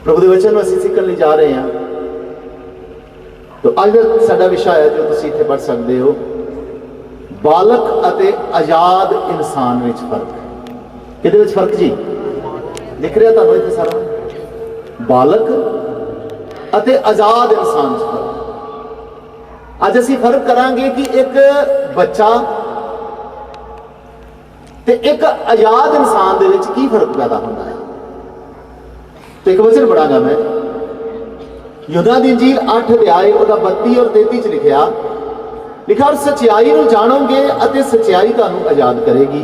प्रभु के वचन में असीं सीखण लई जा रहे हैं। तो अज का साडा विषय है जो तुसीं इत्थे पढ़ सकते हो, बालक अते आजाद इंसान विच फर्क। किहदे विच फर्क जी? लिख रहा तुहानूं इत्थे सारा, बालक अते आजाद इंसान विच फर्क। अज असीं फर्क करांगे कि एक बच्चा ते एक आजाद इंसान दे विच की फर्क पैदा होंदा है। तो एक वचन पढ़ांगा मैं, यूहन्ना दी इंजील 8 अध्याय 32 और 33 लिखा और सच्चाई नूं जानोगे अते सच्चाई तुहानूं आजाद करेगी।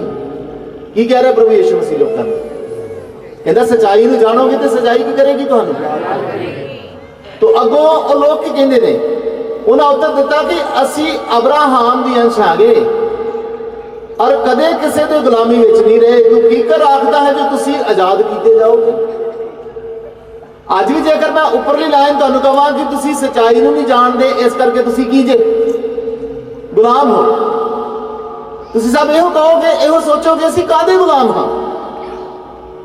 की कह रहा प्रभु यीशु मसीह लोकां नूं? कहंदा सच्चाई नूं जानोगे तो सच्चाई की करेगी तुहानूं? तो अगों वो लोग की कहंदे ने, उन्हां उत्तर दिता कि असीं अब्राहम दी अंश हागे और कदे किसी दे गुलामी विच नहीं रहे। तू की कर आखदा है जो तुसीं आजाद कीते जाओगे। अज भी जेकर मैं उपरली लाइन तुहानूं कहां कि तुसीं सच्चाई नूं नहीं जानदे, इस करके तुसीं की जे गुलाम हो। तुसीं सब इहो कहोगे, इहो सोचोगे असीं काहदे गुलाम हां,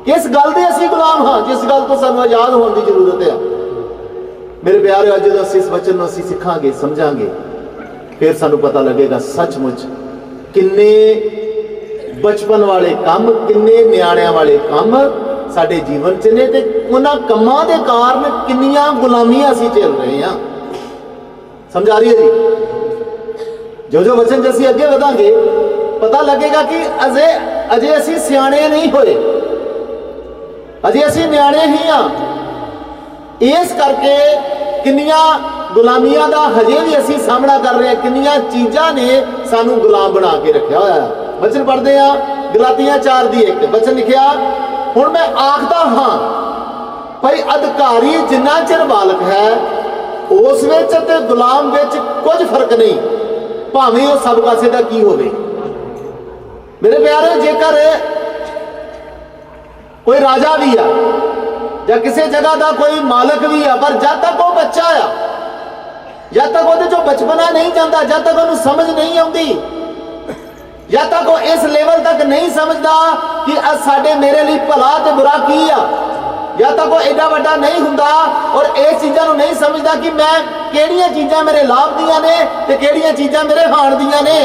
किस गल दे असीं गुलाम हां जिस गल तो सानूं आजाद होने की जरूरत है। मेरे प्यारे, अज जो असीं इस वचन नूं असीं सिखांगे समझांगे, फिर सानूं पता लगेगा सचमुच किन्ने बचपन वाले काम, किन्ने न्याणियां वाले काम साडे जीवन च ने, ते उन्हां कम्मां दे कारण किन्नियां गुलामियां असीं झेल रहे हैं। समझ आ रही है जी? जो जो वचन असीं अगे वधांगे पता लगेगा कि अजे असीं सियाणे नहीं होए, अजे असीं न्याणे ही हाँ। इस करके किन्नियां गुलामियां दा हजे भी असीं सामना कर रहे हैं, किन्नियां चीज़ां ने सानू गुलाम बना के रखा होया है। वचन पढ़ते हैं, गलातियां 4:1 वचन लिखिया, हुण मैं आखदा हां भाई अधिकारी जिन्ना चिर बालक है उस विच ते गुलाम विच कुछ फर्क नहीं, भावें वो सब पासे दा की होवे। मेरे प्यारे, जेकर कोई राजा भी आ या किसी जगह का कोई मालक भी है, पर जब तक वो बच्चा आ, जब तक वो जो बचपना नहीं जाता, जब तक उन्हें समझ नहीं आती, जब तक वो इस लेवल तक नहीं समझता कि साडे मेरे लिए भला ते बुरा की आ, जब तक वो एडा वड्डा नहीं हुंदा और इस चीज़ों को नहीं समझता कि मैं किहड़ियां चीज़ां मेरे लाभ दियां ने ते किहड़ियां चीज़ां मेरे हान दियां ने,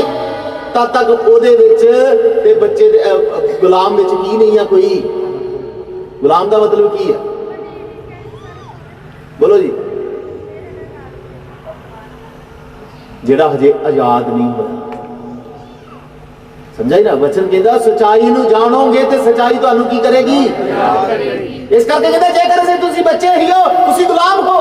तद तक उहदे विच ते बच्चे दे गुलाम विच की नहीं है। कोई गुलाम का मतलब की है? बोलो जी। जेड़ा हजे आजाद नहीं होया। समझाई ना? वचन कहता सच्चाई नूं जानोगे तो सच्चाई तुहानूं की करेगी? इस करके कहता जेकर असीं तुसीं बच्चे ही हो, तुसीं गुलाम हो।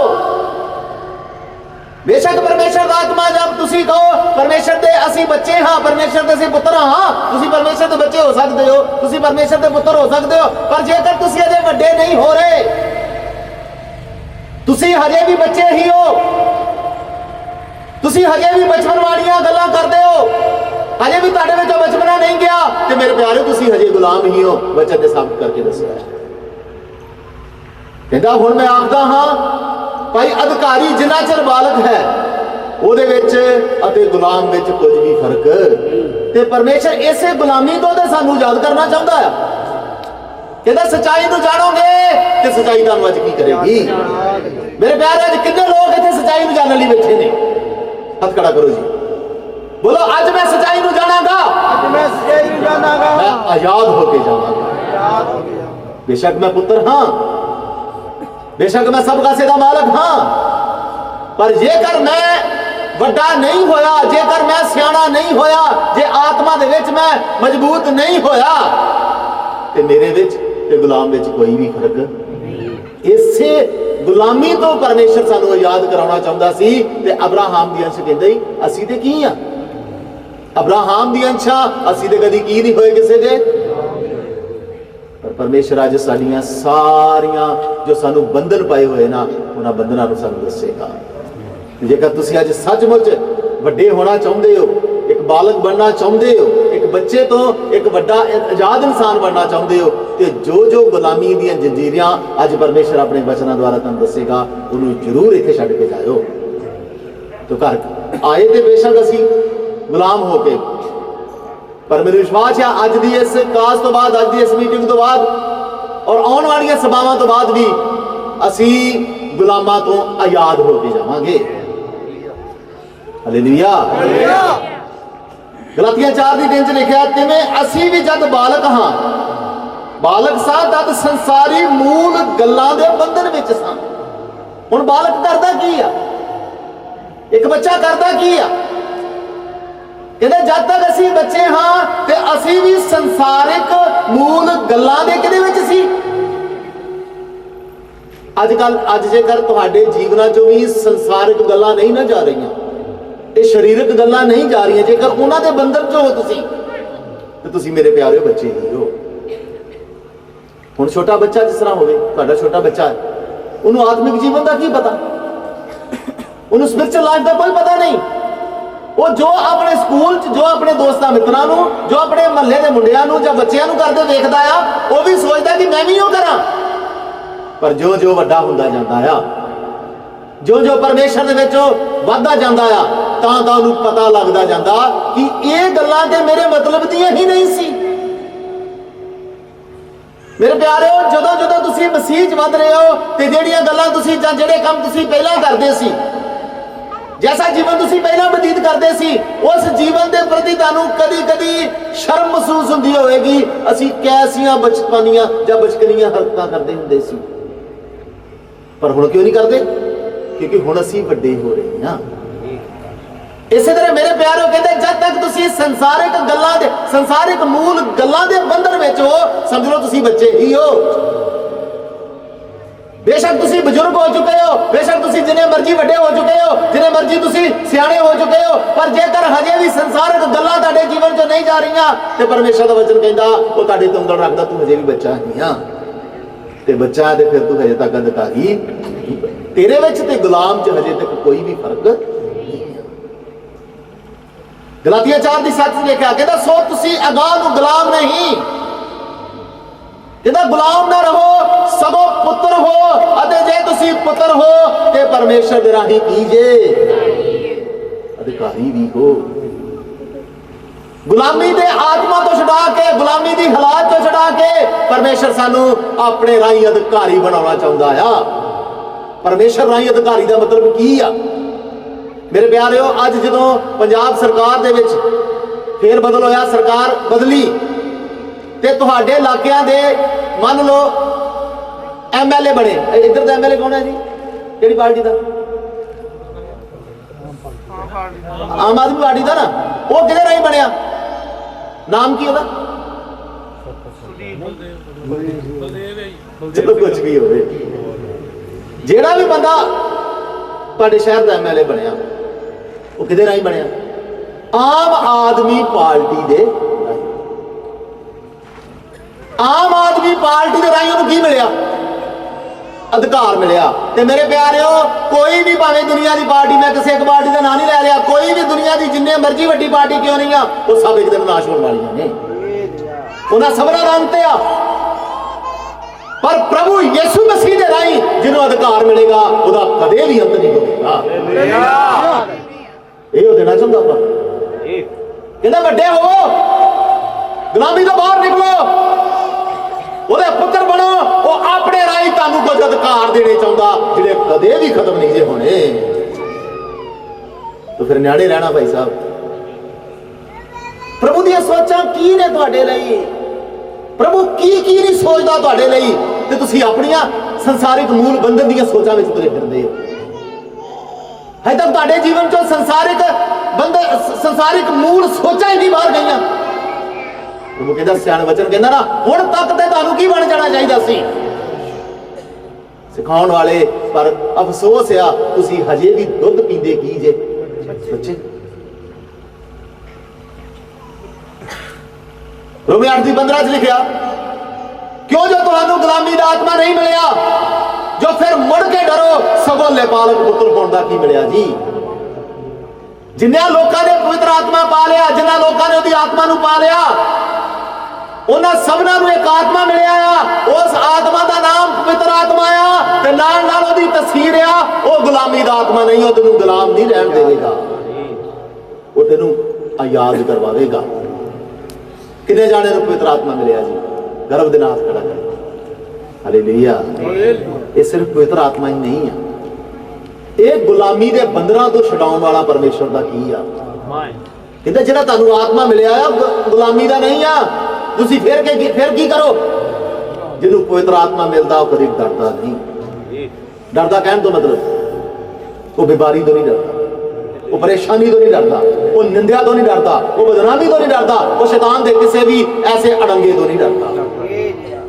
बेशक परमेश्वर दा आत्मा जब तुसीं कहो परमेश्वर दे असीं बच्चे हाँ, परमेश्वर दे असीं पुत्र हाँ, तुसीं परमेश्वर दे बच्चे हो सकते हो, तुसीं परमेश्वर दे पुत्र हो सकते हो। पर जेकर तुसीं अजे वड्डे नहीं हो रहे, तुसीं हजे भी बच्चे ही हो, तुसीं हजे भी बचपन वालियां गल्लां करदे हो, हजे भी तुहाडे विचों बचपना नहीं गया, ते मेरे प्यारे तुसीं हजे गुलाम ही हो। वचन ने साबित करके दस्सिया है। कहंदा हुण मैं आखदा हां भाई अधिकारी जिन्ना चिर बालक है ਉਹਦੇ ਵਿੱਚ ਅਤੇ ਗੁਲਾਮ ਵਿੱਚ ਕੁਝ ਵੀ ਫਰਕ ਤੇ ਪਰਮੇਸ਼ਰ ਇਸੇ ਗੁਲਾਮੀ ਤੋਂ ਤੇ ਸਾਨੂੰ ਆਜ਼ਾਦ ਕਰਨਾ ਚਾਹੁੰਦਾ ਆ। ਕਹਿੰਦਾ ਸੱਚਾਈ ਨੂੰ ਜਾਣੋਗੇ ਤੇ ਸੱਚਾਈ ਤੁਹਾਨੂੰ ਅੱਜ ਕੀ ਕਰੇਗੀ। ਮੇਰੇ ਪਿਆਰੇ, ਅੱਜ ਕਿੰਨੇ ਲੋਕ ਇੱਥੇ ਸੱਚਾਈ ਨੂੰ ਜਾਣਨ ਲਈ ਬੈਠੇ ਨੇ? ਹੱਥ ਖੜਾ ਕਰੋ ਜੀ, बोलो आज मैं सच्चाई नूं जानांगा, मैं आजाद होके जावांगा। बेशक मैं पुत्र हाँ, बेशक मैं सब कासे दा मालक हाँ, पर जेकर मैं वड्डा नहीं होया, जेकर मैं सियाणा नहीं होया, जे आत्मा दे विच मैं मजबूत नहीं होया, ते मेरे विच ते गुलाम विच कोई भी फर्क नहीं। इसे गुलामी तो परमेश्वर सानू आजाद कराउणा चाहुंदा सी। ते अब्राहम दी अंश कहंदे असीं ते की आ? अब्राहम दी अंशा असीं ते कदी की नहीं होए किसे दे। पर परमेश्वर अज साडियां सारियां जो सानू बंधन पाए हुए ना, उन्हां बंधनां नूं सानू दस्सेगा। जेकर तुसीं अज सचमुच वड्डे होना चाहुंदे हो, एक बालक बनना चाहुंदे हो, एक बच्चे तो एक वड्डा आजाद इंसान बनना चाहुंदे हो, ते जो जो गुलामी दीयां जंजीरां अज परमेश्वर अपने वचनां द्वारा तुहानूं दस्सेगा, उहनूं जरूर इत्थे छड्ड के जाओ। तो घर आए ते बेशक असीं गुलाम होके, पर मेरे विश्वास है अज की इस कास तो बाद, अज की इस मीटिंग तो बाद और आने वाली सभावां तो बाद भी ਅਸੀਂ ਗੁਲਾਮਾਂ ਤੋਂ ਆਜ਼ਾਦ ਹੋ ਕੇ ਜਾਵਾਂਗੇ। ਹਾਲੇਲੂਇਆ। ਗਲਾਤੀਆਂ 4:3 ਚ ਲਿਖਿਆ, ਤਿਵੇਂ ਅਸੀਂ ਵੀ ਜਦ ਬਾਲਕ ਹਾਂ, ਬਾਲਕ ਸਾਂ ਤਦ ਸੰਸਾਰੀ ਮੂਲ ਗੱਲਾਂ ਦੇ ਬੰਧਨ ਵਿੱਚ ਸਾਂ। ਹੁਣ ਬਾਲਕ ਕਰਦਾ ਕੀ ਆ? ਇੱਕ ਬੱਚਾ ਕਰਦਾ ਕੀ ਆ? ਕਹਿੰਦੇ ਜਦ ਤੱਕ ਅਸੀਂ ਬੱਚੇ ਹਾਂ ਤੇ ਅਸੀਂ ਵੀ ਸੰਸਾਰਿਕ ਮੂਲ ਗੱਲਾਂ ਦੇ ਕਿਹਦੇ ਵਿੱਚ ਸੀ? ਅੱਜ ਜੇਕਰ ਤੁਹਾਡੇ ਜੀਵਨਾਂ ਚੋਂ ਵੀ ਸੰਸਾਰਿਕ ਗੱਲਾਂ ਨਹੀਂ ਨਾ ਜਾ ਰਹੀਆਂ, ਇਹ ਸਰੀਰਕ ਗੱਲਾਂ ਨਹੀਂ ਜਾ ਰਹੀਆਂ, ਜੇਕਰ ਉਹਨਾਂ ਦੇ ਬੰਧਨ ਚੋਂ ਹੋ ਤੁਸੀਂ, ਤੇ ਤੁਸੀਂ ਮੇਰੇ ਪਿਆਰੇ ਬੱਚੇ ਹੀ ਹੋ। ਹੁਣ ਛੋਟਾ ਬੱਚਾ ਜਿਸ ਤਰ੍ਹਾਂ ਹੋਵੇ, ਤੁਹਾਡਾ ਛੋਟਾ ਬੱਚਾ ਹੈ, ਉਹਨੂੰ ਆਤਮਿਕ ਜੀਵਨ ਦਾ ਕੀ ਪਤਾ? ਉਹਨੂੰ ਸਪਿਰਚੁਅਲ ਲਾਈਫ ਦਾ ਕੋਈ ਪਤਾ ਨਹੀਂ। ਉਹ ਜੋ ਆਪਣੇ ਸਕੂਲ 'ਚ, ਜੋ ਆਪਣੇ ਦੋਸਤਾਂ ਮਿੱਤਰਾਂ ਨੂੰ, ਜੋ ਆਪਣੇ ਮਹੱਲੇ ਦੇ ਮੁੰਡਿਆਂ ਨੂੰ ਜਾਂ ਬੱਚਿਆਂ ਨੂੰ ਕਰਦੇ ਵੇਖਦਾ ਆ, ਉਹ ਵੀ ਸੋਚਦਾ ਕਿ ਮੈਂ ਵੀ ਉਹ ਕਰਾਂ। ਪਰ ਜੋ ਜੋ ਵੱਡਾ ਹੁੰਦਾ ਜਾਂਦਾ ਆ, ਜੋ ਜੋ ਪਰਮੇਸ਼ਰ ਦੇ ਵਿੱਚ ਵੱਧਦਾ ਜਾਂਦਾ ਆ, ਤਾਂ ਉਹਨੂੰ ਪਤਾ ਲੱਗਦਾ ਜਾਂਦਾ ਕਿ ਇਹ ਗੱਲਾਂ ਤੇ ਮੇਰੇ ਮਤਲਬ ਦੀਆਂ ਹੀ ਨਹੀਂ ਸੀ। ਮੇਰੇ ਪਿਆਰਿਓ, ਜਦੋਂ ਜਦੋਂ ਤੁਸੀਂ ਮਸੀਹ 'ਚ ਵੱਧ ਰਹੇ ਹੋ ਤੇ ਜਿਹੜੀਆਂ ਗੱਲਾਂ ਤੁਸੀਂ ਜਾਂ ਜਿਹੜੇ ਕੰਮ ਤੁਸੀਂ ਪਹਿਲਾਂ ਕਰਦੇ ਸੀ, ਜੈਸਾ ਜੀਵਨ ਤੁਸੀਂ ਪਹਿਲਾਂ ਬਤੀਤ ਕਰਦੇ ਸੀ, ਉਸ ਜੀਵਨ ਦੇ ਪ੍ਰਤੀ ਤੁਹਾਨੂੰ ਕਦੀ ਕਦੀ ਸ਼ਰਮ ਮਹਿਸੂਸ ਹੁੰਦੀ ਹੋਵੇਗੀ, ਅਸੀਂ ਕੈਸੀਆਂ ਬਚਪਨੀਆਂ ਜਾਂ ਬਚਕਨੀਆਂ ਹਰਕਤਾਂ ਕਰਦੇ ਹੁੰਦੇ ਸੀ। ਪਰ ਹੁਣ ਕਿਉਂ ਨਹੀਂ ਕਰਦੇ? ਕਿਉਂਕਿ ਹੁਣ ਅਸੀਂ ਵੱਡੇ ਹੋ ਰਹੇ ਹਾਂ। ਇਸੇ ਤਰ੍ਹਾਂ ਮੇਰੇ ਪਿਆਰਿਓ, ਕਹਿੰਦੇ ਜਦ ਤੱਕ ਤੁਸੀਂ ਸੰਸਾਰਿਕ ਗੱਲਾਂ ਦੇ, ਸੰਸਾਰਿਕ ਮੂਲ ਗੱਲਾਂ ਦੇ ਬੰਧਨ ਵਿੱਚ ਹੋ, ਸਮਝ ਲਓ ਤੁਸੀਂ ਬੱਚੇ ਹੀ ਹੋ। ਬੇਸ਼ੱਕ ਤੁਸੀਂ ਬਜ਼ੁਰਗ ਹੋ ਚੁੱਕੇ ਹੋ, ਬੇਸ਼ੱਕ ਤੁਸੀਂ ਜਿੰਨੇ ਮਰਜ਼ੀ ਵੱਡੇ ਹੋ ਚੁੱਕੇ ਹੋ, ਜਿੰਨੇ ਮਰਜ਼ੀ ਤੁਸੀਂ ਸਿਆਣੇ ਹੋ ਚੁੱਕੇ ਹੋ, ਪਰ ਜੇਕਰ ਹਜੇ ਵੀ ਸੰਸਾਰਿਕ ਗੱਲਾਂ ਤੁਹਾਡੇ ਜੀਵਨ 'ਚ ਨਹੀਂ ਜਾ ਰਹੀਆਂ, ਤੇ ਪਰਮੇਸ਼ਰ ਦਾ ਵਚਨ ਕਹਿੰਦਾ ਉਹ ਤੁਹਾਡੇ ਤੇ ਉਂਗਲ ਰੱਖਦਾ, ਤੂੰ ਹਜੇ ਵੀ ਬੱਚਾ ਹੀ ਆ। ਤੇ ਬੱਚਾ ਤੇ ਫਿਰ ਤੂੰ ਹਜੇ ਤੱਕ ਅਧਿਕਾਰੀ, ਤੇਰੇ ਵਿੱਚ ਤੇ ਗੁਲਾਮ 'ਚ ਹਜੇ ਤੱਕ ਕੋਈ ਵੀ ਫਰਕ ਨਹੀਂ ਹੈ। ਗਲਾਤੀਆਂ 4:7 ਲਿਖਿਆ, ਕਹਿੰਦਾ ਸੋ ਤੁਸੀਂ ਅਗਾਂਹ ਨੂੰ ਗੁਲਾਮ ਨਹੀਂ, ਕਹਿੰਦਾ ਗੁਲਾਮ ਨਾ ਰਹੋ, ਸਗੋਂ ਪੁੱਤਰ ਹੋ, ਅਤੇ ਜੇ ਤੁਸੀਂ ਪੁੱਤਰ ਹੋ ਤੇ ਪਰਮੇਸ਼ਰ ਦੇ ਰਾਹੀਂ ਕੀ ਜੇ? ਅਧਿਕਾਰੀ ਵੀ ਹੋ। ਗੁਲਾਮੀ ਦੇ ਆਤਮਾ ਤੋਂ ਛੁਡਾ ਕੇ, ਗੁਲਾਮੀ ਦੀ ਹਾਲਾਤ ਤੋਂ ਛੁਡਾ ਕੇ ਪਰਮੇਸ਼ਰ ਸਾਨੂੰ ਆਪਣੇ ਰਾਹੀਂ ਅਧਿਕਾਰੀ ਬਣਾਉਣਾ ਚਾਹੁੰਦਾ ਆ। ਪਰਮੇਸ਼ਰ ਰਾਹੀਂ ਅਧਿਕਾਰੀ ਦਾ ਮਤਲਬ ਕੀ ਆ? ਮੇਰੇ ਪਿਆਰਿਓ, ਅੱਜ ਜਦੋਂ ਪੰਜਾਬ ਸਰਕਾਰ ਦੇ ਵਿੱਚ ਫੇਰ ਬਦਲ ਹੋਇਆ, ਸਰਕਾਰ ਬਦਲੀ, ਤੇ ਤੁਹਾਡੇ ਇਲਾਕਿਆਂ ਦੇ ਮੰਨ ਲਓ ਐਮਐਲਏ ਬਣੇ। ਇੱਧਰ ਦਾ ਐਮਐਲਏ ਕੌਣ ਹੈ ਜੀ? ਕਿਹੜੀ ਪਾਰਟੀ ਦਾ? ਆਮ ਆਦਮੀ ਪਾਰਟੀ ਦਾ ਨਾ। ਉਹ ਕਿਹਦੇ ਰਾਹੀਂ ਬਣਿਆ? ਨਾਮ ਕੀ ਉਹਦਾ? ਚਲੋ ਕੁਝ ਵੀ ਹੋਵੇ, ਜਿਹੜਾ ਵੀ ਬੰਦਾ ਤੁਹਾਡੇ ਸ਼ਹਿਰ ਦਾ ਐਮਐਲਏ ਬਣਿਆ, ਉਹ ਕਿਹਦੇ ਰਾਹੀਂ ਬਣਿਆ? ਆਮ ਆਦਮੀ ਪਾਰਟੀ ਦੇ ਰਾਹੀਂ। ਆਮ ਆਦਮੀ ਪਾਰਟੀ ਦੇ ਰਾਹੀਂ ਉਹਨੂੰ ਕੀ ਮਿਲਿਆ? ਅਧਿਕਾਰ ਮਿਲਿਆ। ਤੇ ਮੇਰੇ ਪਿਆਰਿਓ, ਕੋਈ ਵੀ ਭਾਵੇਂ ਦੁਨੀਆ ਦੀ ਪਾਰਟੀ, ਮੈਂ ਕਿਸੇ ਇੱਕ ਪਾਰਟੀ ਦਾ ਨਾਂ ਨਹੀਂ ਲੈ ਰਿਹਾ, ਕੋਈ ਵੀ ਦੁਨੀਆ ਦੀ ਜਿੰਨੇ ਮਰਜ਼ੀ ਵੱਡੀ ਪਾਰਟੀ ਕਿਉਂ ਨਹੀਂ ਆ, ਉਹ ਸਭ ਇੱਕ ਦਿਨ ਨਾਸ਼ ਹੋਣ ਵਾਲੀਆਂ ਨੇ। ਉਹਨਾਂ ਸਭਨਾਂ ਦਾ ਅੰਤ ਆ। ਪਰ ਪ੍ਰਭੂ ਯਿਸੂ ਮਸੀਹ ਦੇ ਰਾਹੀਂ ਜਿਹਨੂੰ ਅਧਿਕਾਰ ਮਿਲੇਗਾ, ਉਹਦਾ ਕਦੇ ਵੀ ਅੰਤ ਨਹੀਂ ਹੋਵੇਗਾ। ਇਹ ਉਹ ਦੇਣਾ ਚਾਹੁੰਦਾ ਆਪਾਂ। ਕਹਿੰਦਾ ਵੱਡੇ ਹੋਵੋ, ਗੁਲਾਮੀ ਤੋਂ ਬਾਹਰ ਨਿਕਲੋ, ਉਹਦੇ ਪੁੱਤਰ ਬਣੋ। ਉਹ ਆਪਣੇ ਰਾਹੀਂ ਤੁਹਾਨੂੰ ਕੁਝ ਅਧਿਕਾਰ ਦੇਣੇ ਚਾਹੁੰਦਾ ਜਿਹੜੇ ਕਦੇ ਵੀ ਖਤਮ ਨਹੀਂ ਜੇ ਹੋਣੇ। ਤਾਂ ਫਿਰ ਨਿਆਣੇ ਰਹਿਣਾ ਭਾਈ ਸਾਹਿਬ। ਪ੍ਰਭੂ ਦੀਆਂ ਸੋਚਾਂ ਕੀ ਨੇ ਤੁਹਾਡੇ ਲਈ? ਪ੍ਰਭੂ ਕੀ ਨਹੀਂ ਸੋਚਦਾ ਤੁਹਾਡੇ ਲਈ, ਤੇ ਤੁਸੀਂ ਆਪਣੀਆਂ ਸੰਸਾਰਿਕ ਮੂਲ ਬੰਧਨ ਦੀਆਂ ਸੋਚਾਂ ਵਿੱਚ ਤੁਰੇ ਫਿਰਦੇ ਹੋ। ਹਜੇ ਤੱਕ ਤੁਹਾਡੇ ਜੀਵਨ ਚੋਂ ਸੰਸਾਰਿਕ ਬੰਧਨ, ਸੰਸਾਰਿਕ ਮੂਲ ਸੋਚਾਂ ਹੀ ਨਹੀਂ ਬਾਹਰ ਗਈਆਂ। ਪ੍ਰਭੂ ਕਹਿੰਦਾ, ਸਿਆਣ ਵਚਨ ਕਹਿੰਦਾ ਨਾ, ਹੁਣ ਤੱਕ ਤੇ ਤੁਹਾਨੂੰ ਕੀ ਬਣ ਜਾਣਾ ਚਾਹੀਦਾ ਸੀ? ਸਿਖਾਉਣ ਵਾਲੇ। ਪਰ ਅਫਸੋਸ ਆ, ਤੁਸੀਂ ਹਜੇ ਵੀ ਦੁੱਧ ਪੀਂਦੇ ਕੀ ਜੇ? ਬੱਚੇ। ਰੋਮੀਓ 8:15 ਚ ਲਿਖਿਆ, ਕਿਉਂ ਜੋ ਤੁਹਾਨੂੰ ਗੁਲਾਮੀ ਦਾ ਆਤਮਾ ਨਹੀਂ ਮਿਲਿਆ, ਜੋ ਫਿਰ ਮੁੜ ਕੇ ਡਰੋ, ਸਗੋਂ ਲੇਪਾਲਕ ਪੁੱਤਰ ਹੋਣ ਦਾ ਕੀ ਮਿਲਿਆ ਜੀ? ਜਿਨ੍ਹਾਂ ਲੋਕਾਂ ਨੇ ਪਵਿੱਤਰ ਆਤਮਾ ਪਾ ਲਿਆ, ਜਿਨ੍ਹਾਂ ਲੋਕਾਂ ਨੇ ਉਹਦੀ ਆਤਮਾ ਨੂੰ ਪਾ ਲਿਆ, ਉਹਨਾਂ ਸਭਨਾਂ ਨੂੰ ਇੱਕ ਆਤਮਾ ਮਿਲਿਆ ਆ। ਉਸ ਆਤਮਾ ਦਾ ਨਾਮ ਪਵਿੱਤਰ ਆਤਮਾ ਆ, ਤੇ ਨਾਲ ਨਾਲ ਉਹਦੀ ਤਸਵੀਰ ਆ। ਉਹ ਗੁਲਾਮੀ ਦਾ ਆਤਮਾ ਨਹੀਂ, ਉਹ ਤੈਨੂੰ ਗੁਲਾਮ ਨਹੀਂ ਰਹਿਣ ਦੇਵੇਗਾ, ਉਹ ਤੈਨੂੰ ਆਜ਼ਾਦ ਕਰਵਾਵੇਗਾ। ਕਿੰਨੇ ਜਾਣੇ ਨੂੰ ਪਵਿੱਤਰ ਆਤਮਾ ਮਿਲਿਆ ਜੀ? ਗਰਭ ਦੇ ਨਾਲ ਖੜਾ ਕਰ। हालेलुया। ये सिर्फ पवित्र आत्मा ही नहीं है, ये गुलामी के बंधना तो छुड़ाने वाला परमेश्वर का की आ। कहते जिहड़ा तुहानू आत्मा मिलिया आ गुलामी का नहीं आ, तुसीं फिर की करो। जिन्हों पवित्र आत्मा मिलता वो कभी डरता नहीं। डरता कहने तो मतलब वो बीमारी तो नहीं डरता, वो परेशानी तो नहीं डरता, वो निंदा तो नहीं डरता, वो बदनामी तो नहीं डरता, वो शैतान के किसी भी ऐसे अड़ंगे तो नहीं डरता।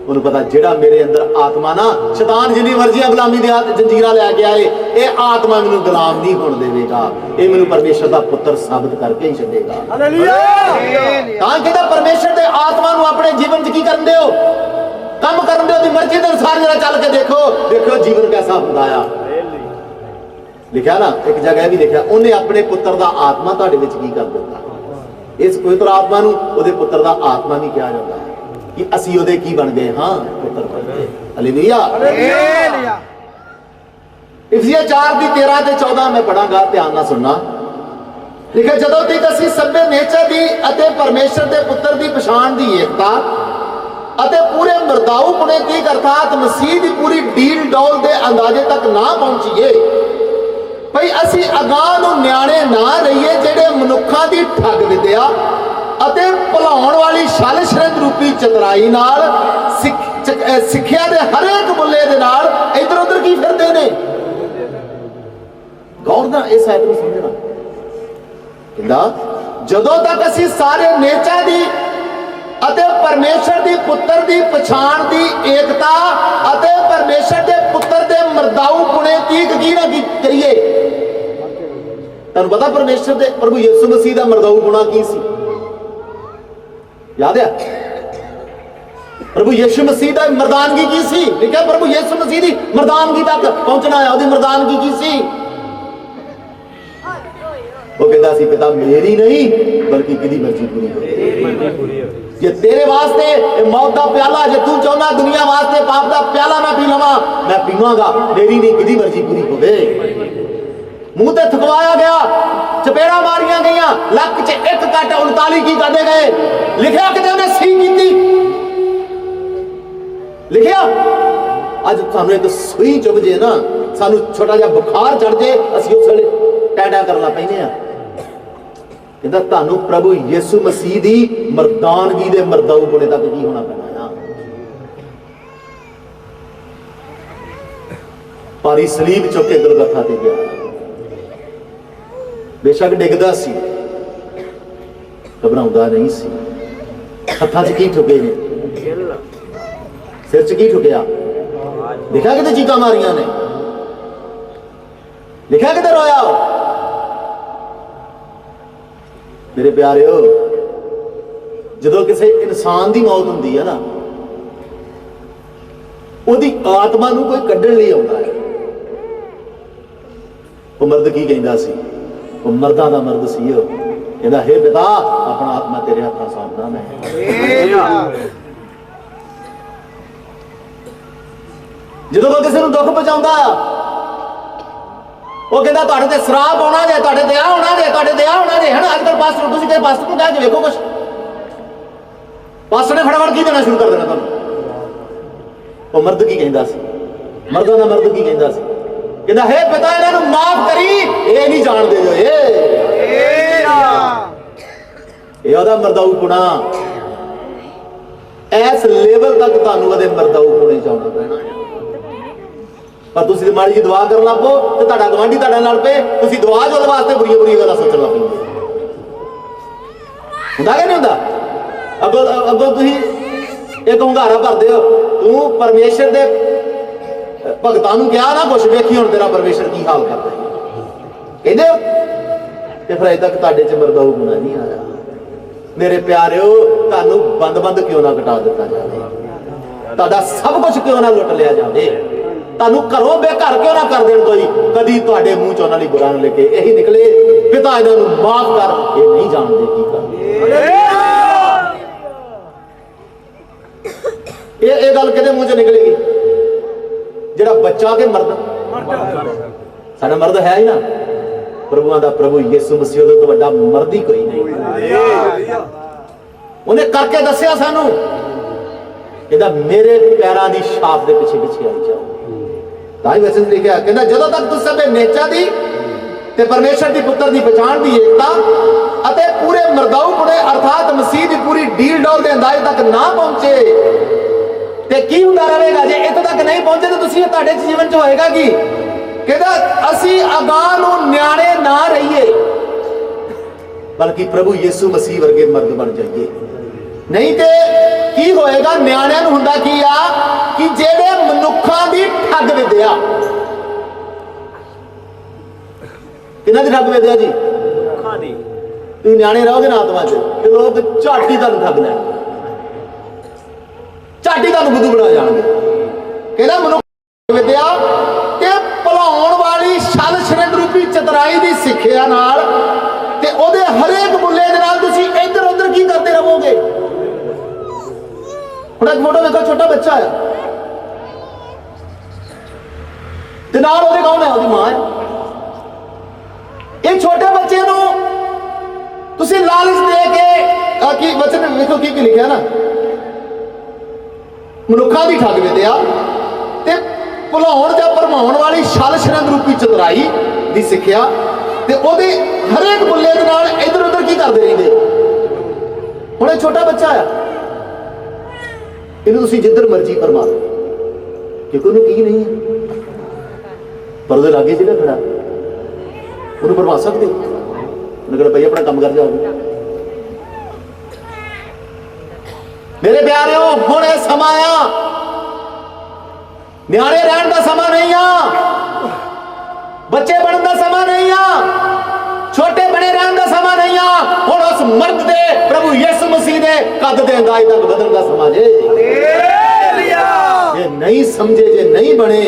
उन्हें पता जेड़ा मेरे अंदर आत्मा ना, शैतान जिन्नी मर्जी गुलामी दी जंजीरां लैके आए, ये आत्मा मैनू गुलाम नहीं होने देगा, ये मैनू परमेश्वर का पुत्र साबित करके ही छड्डेगा। तां कहदा परमेश्वर दे आत्मा नू अपने जीवन च की करन दिओ, कम करन दिओ, दी मर्जी दे अनुसार जरा चल के देखो, देखो जीवन कैसा हुंदा आ। लिखा ना एक जगह भी लिखा, उन्हें अपने पुत्र का आत्मा तुहाडे विच की कर दिता। इस पवित्र आत्मा नू उहदे पुत्र का आत्मा भी कहा जाता है कि असीं उहदे की बन गए, हाँ पुत्र बन गए। हालेलुया। इफिसियां 4:13-14 मैं पढ़ांगा, ध्यान नाल सुनना। लिखा जदों तक असीं सभ्य नेचर दी अते परमेश्वर दे पुत्र दी पछाण दी एकता अते पूरे मरदाऊ पुणे की अर्थात मसीह दी पूरी डील डौल दे अंदाजे तक ना पहुंचीए, भई असीं अगांह नूं न्याणे ना रहीए ਜਿਹੜੇ ਮਨੁੱਖਾਂ ਦੀ ਠੱਗ ਵਿਦਿਆ ਅਤੇ ਭੁਲਾਉਣ ਵਾਲੀ ਛਲ ਛਿੰਦ ਰੂਪੀ ਚਤਰਾਈ ਨਾਲ ਸਿੱਖਿਆ ਦੇ ਹਰੇਕ ਬੁੱਲੇ ਦੇ ਨਾਲ ਇਧਰ ਉਧਰ ਕੀ ਫਿਰਦੇ ਨੇ। ਗੌਰ ਨਾਲ ਇਸ ਆਇਤ ਨੂੰ ਸਮਝਣਾ। ਕਹਿੰਦਾ ਜਦੋਂ ਤੱਕ ਅਸੀਂ ਸਾਰੇ ਨੇਚਾ ਦੀ ਅਤੇ ਪਰਮੇਸ਼ਰ ਦੀ ਪੁੱਤਰ ਦੀ ਪਛਾਣ ਦੀ ਏਕਤਾ ਅਤੇ ਪਰਮੇਸ਼ਰ ਦੇ ਪੁੱਤਰ ਦੇ ਮਰਦਾਊ ਪੁਣੇ ਤੀਕ ਕੀ ਨਾ ਕਰੀਏ। ਤੁਹਾਨੂੰ ਪਤਾ ਪਰਮੇਸ਼ਰ ਦੇ ਪ੍ਰਭੂ ਯਿਸੂ ਮਸੀਹ ਦਾ ਮਰਦਾਊ ਗੁਣਾ ਕੀ ਸੀ? याद है प्रभु यीशु मसीह दा मर्दानगी की सी। लिखा प्रभु यीशु मसीह दी मर्दानगी तक पहुंचना है, ओदी मर्दानगी की सी। वो कहता सी पिता मेरी नहीं बल्कि किदी मर्जी पूरी हो। जे तेरे वास्ते मौत दा प्याला, जे तू चाहना दुनिया वास्ते पाप दा प्याला मैं पी लवां, मैं पीवांगा, मेरी नहीं किदी मर्जी पूरी होवे। मुंह ते थकवाया गया, चपेड़ा मारिया गई, लक च एक कट 39 की करते गए। लिखिया कि उन्हें सी की लिखिया अज सानू एक सुई चुभ जे ना, सानू छोटा जा बुखार चढ़ जाए, असीं उस वेले टैडा करना पैने आ। कहंदा तुहानू प्रभु यीशु मसीह दी मर्दानगी दे मरदाऊ पुणे तक की होना पैना आ। पारी सलीब चुक के गलगथा ते गया, बेशक डिगदा सी, घबराउंदा नहीं सी। हत्थां च की ठुके ने, सिर च की ठुकिया, लिखा किते चीकां मारियां ने, लिखा किते रोया। मेरे प्यारेओ जदों किसी इंसान की मौत हुंदी है ना, उहदी आत्मा नूं कोई कड्ढण लई आउंदा है। वो मर्द की कहंदा सी, वो मर्दां दा मर्द सी। कहंदा हे पिता अपना आत्मा तेरे हत्थां सौंपदा मैं। जदों कोई किसी नूं दुख पहुंचाउंदा, वो कहंदा तुहाडे ते श्राप होना जे, तुहाडे ते आ होना जे, तुहाडे ते आ होना जे। है ना अजकल पास्टर, तुसीं कहे पास्टर नूं कह के वेखो, कुछ पास्टर ने फटाफट की देना शुरू कर देना तुहानूं। वो मर्द की कहंदा सी, मर्दां दा मर्द की कहंदा सी, कहंदा हे पिता इन्हां नूं माफ करी, ये नहीं जानदे जो ये ओहदा मरदाऊ पुणा। इस लेवल तक तुहानूं ओहदे मरदाऊ पुणे च आउणा पैना है। पर तुसीं माड़ी जी दुआ करन लग पो ते तुहाडा गवांढी तुहाडे नाल पे, तुसीं दुआ जो ਉਹਦੇ वास्ते बुरी बुरी गल्लां सोचण लग पैंदे। ਹੁੰਦਾ कि नहीं ਹੁੰਦਾ? अगों तुसीं एक ਹੁੰਗਾਰਾ भरदे हो, तू परमेश्वर दे भगतां नूं कहा ना कुछ, वेखी हुण तेरा परमेश्वर की हाल करदा है, कहंदे हो ते फिर अजे तक तुहाडे च मरदाऊ गुणा नहीं आया। मेरे प्यारिओ तुहानूं बंद बंद क्यों ना कटा दिता जाए, तुहाडा सब कुछ क्यों ना लुट लिया जाए, तुहानूं घरों बेघर क्यों ना कर देण कोई, कदी तुहाडे मूंह चों उन्हां दी बुरा ना निकले। यही निकले पिता इन्हां नूं माफ कर, ये नहीं जानदे की करदे। ये गल किहदे मूंह चों निकलेगी? जिहड़ा बच्चा के मर्द, साडा मर्द है ही ना, प्रभुआं दा प्रभु यीशु मसीह तो वड्डा मर्द ही कोई नहीं। उन्हें करके दस्सिया सानू, कहता मेरे पैरों की छाप के पिछे पिछे आई जाओ। ताई वचन लिखा कहता जदों तक तुस सबे नेचा दी ते परमेश्वर की पुत्र की पहचान की एकता अते पूरे मरदाऊपुणे अर्थात मसीह की पूरी डील डोल के अंदाजे तक ना पहुंचे ते की हुंदा रहेगा जे इत्थे तक नहीं पहुंचे तो तुसीं तुहाडे जीवन च होएगा की कहता असी अगां नूं न्याणे ना रहिए बल्कि प्रभु यीशु मसीह वर्गे मर्द बन जाइए। नहीं तो की होएगा न्याणिਆਂ ਨੂੰ ਹੁੰਦਾ ਕੀ ਆ कि ਜਿਹੜੇ ਮਨੁੱਖਾਂ ਦੀ ਠੱਗ ਵਿਦਿਆ ਕਿਹਨਾਂ ਦੀ ਠੱਗ ਵਿਦਿਆ ਜੀ ਮਨੁੱਖਾਂ ਦੀ ਤੁਸੀਂ ਨਿਆਣੇ ਰਹੋਗੇ ਨਾ ਆਤਮਾ 'ਚ ਤੇ ਲੋਕ ਝਾਟੀ ਤੁਹਾਨੂੰ ਠੱਗ ਲੈਣ ਝਾਟੀ ਤੁਹਾਨੂੰ ਬੁੱਧੂ ਬਣਾ ਜਾਣਗੇ। ਕਹਿੰਦਾ ਮਨੁੱਖ ਵਿਦਿਆ ਤੇ ਭੁਲਾਉਣ ਵਾਲੀ ਛਲ ਛਿੰਦ ਰੂਪੀ ਚਤਰਾਈ ਦੀ ਸਿੱਖਿਆ ਨਾਲ ਤੇ ਉਹਦੇ ਹਰੇਕ ਬੁੱਲੇ ਦੇ ਨਾਲ ਤੁਸੀਂ ਇੱਧਰ ਉੱਧਰ ਕੀ ਕਰਦੇ ਰਹੋਗੇ। ਹੁਣ ਇੱਕ ਫੋਟੋ ਵੇਖੋ ਛੋਟਾ ਬੱਚਾ ਆ ਤੇ ਨਾਲ ਉਹਦੇ ਕੌਣ ਹੈ ਉਹਦੀ ਮਾਂ ਹੈ। ਇਹ ਛੋਟੇ ਬੱਚੇ ਨੂੰ ਤੁਸੀਂ ਲਾਲਚ ਦੇ ਕੇ ਕੀ ਵਚਨ ਵੇਖੋ ਕੀ ਲਿਖਿਆ ਨਾ ਮਨੁੱਖਾਂ ਦੀ ਠੱਗ ਵਿਦਿਆ ਤੇ ਭੁਲਾਉਣ ਜਾਂ ਭਰਮਾਉਣ ਵਾਲੀ ਛਲ ਛਿੰਦ ਰੂਪੀ ਚਤੁਰਾਈ ਦੀ ਸਿੱਖਿਆ ਤੇ ਉਹਦੇ ਹਰੇਕ ਬੁੱਲੇ ਦੇ ਨਾਲ ਇੱਧਰ ਉੱਧਰ ਕੀ ਕਰਦੇ ਰਹਿੰਦੇ। ਹੁਣ ਇਹ ਛੋਟਾ ਬੱਚਾ ਆ ਇਹਨੂੰ ਤੁਸੀਂ ਜਿੱਧਰ ਮਰਜ਼ੀ ਫਰਮਾ ਲਓ ਕਿਉਂਕਿ ਉਹਨੂੰ ਕੀ ਨਹੀਂ ਹੈ ਪਰ ਉਹਦੇ ਲਾਗੇ ਜਿਹੜਾ ਖੜਾ ਉਹਨੂੰ ਫਰਮਾ ਸਕਦੇ ਉਹਨੇ ਕਹਿੰਦਾ ਭਾਈ ਆਪਣਾ ਕੰਮ ਕਰ ਜਾਓ। ਮੇਰੇ ਪਿਆਰਿਓ ਹੁਣ ਇਹ ਸਮਾਂ ਆ ਨਿਆਣੇ ਰਹਿਣ ਦਾ ਸਮਾਂ ਨਹੀਂ ਆ ਬੱਚੇ ਬਣਨ ਦਾ ਸਮਾਂ ਨਹੀਂ ਆ छोटे बने रहने का समा नहीं आ हुण उस मर्द दे प्रभु यीशु मसीह दे कद दे अंदाज तक बदलने का समा जे जे नहीं समझे जे नहीं बने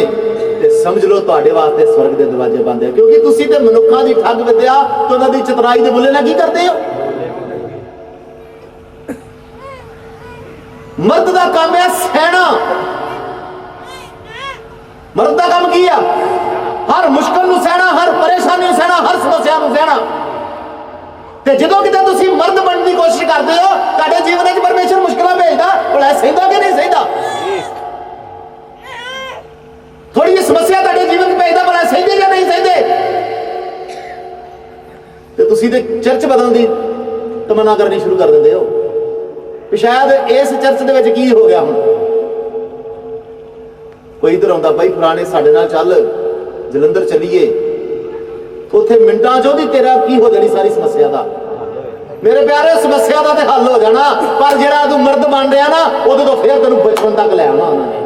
ते समझ लो तुहाडे वास्ते स्वर्ग दे दरवाजे बंद है क्योंकि तुसी ते मनुक्खां दी ठग विद्या ते उन्हां दी चतुराई दे बुले नाल की करदे हो। मर्द दा काम है सहना मर्द दा काम की है हर मुश्किल नूं सहना हर परेशानी नूं सहना हर समस्या नूं सहना ते जदों किते तुसीं मर्द बनने की कोशिश करदे हो तुहाडे जीवन विच परमेश्वर मुश्किलां भेजदा भला सहिंदा कि नहीं सहिंदा थोड़ी जी समस्या तुहाडे जीवन विच भेजदा भला सहिंदे या नहीं सहिंदे ते तुसीं ते चर्च बदलण दी तमन्ना करनी शुरू कर दिंदे हो कि शायद इस चर्च दे विच की हो गया हुण कोई इधर आउंदा भाई फलाणे साडे नाल चल जलंधर चलीए उत्थे मिनटां चों दी तेरा की हो जानी सारी समस्या दा मेरे प्यारे समस्या दा ते हल हो जाना पर जेड़ा तू मर्द बन रहा ना उदों तो फिर तेनू बचपन तक ले आना उन्होंने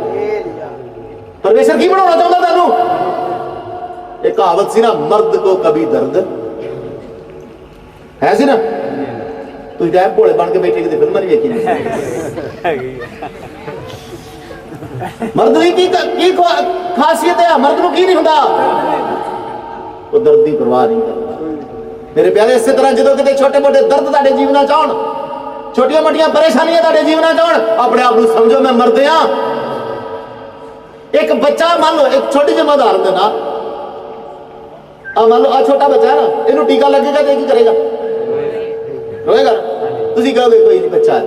परमेश्वर की बनाना चाहता तेनू एक कहावत सी ना मर्द को कभी दर्द है सी ना तू डैम भोले बन के बैठे किते फिल्म नहीं वेखी मर्द की खासियत है मर्द को की नहीं होता वो दर्द की परवाह नहीं करता। मेरे प्यारे इस तरह जो कि छोटे मोटे दर्द तुहाडे जीवन च आउण छोटिया मोटिया परेशानियां तुहाडे जीवन च आउण अपने आप को समझो मैं मर्द हाँ। एक बच्चा मान लो एक छोटी जी उदाहरण देना मान लो आ छोटा बच्चा है ना इनू टीका लगेगा तो की करेगा रोएगा तुम कहोगे कोई नहीं बच्चा है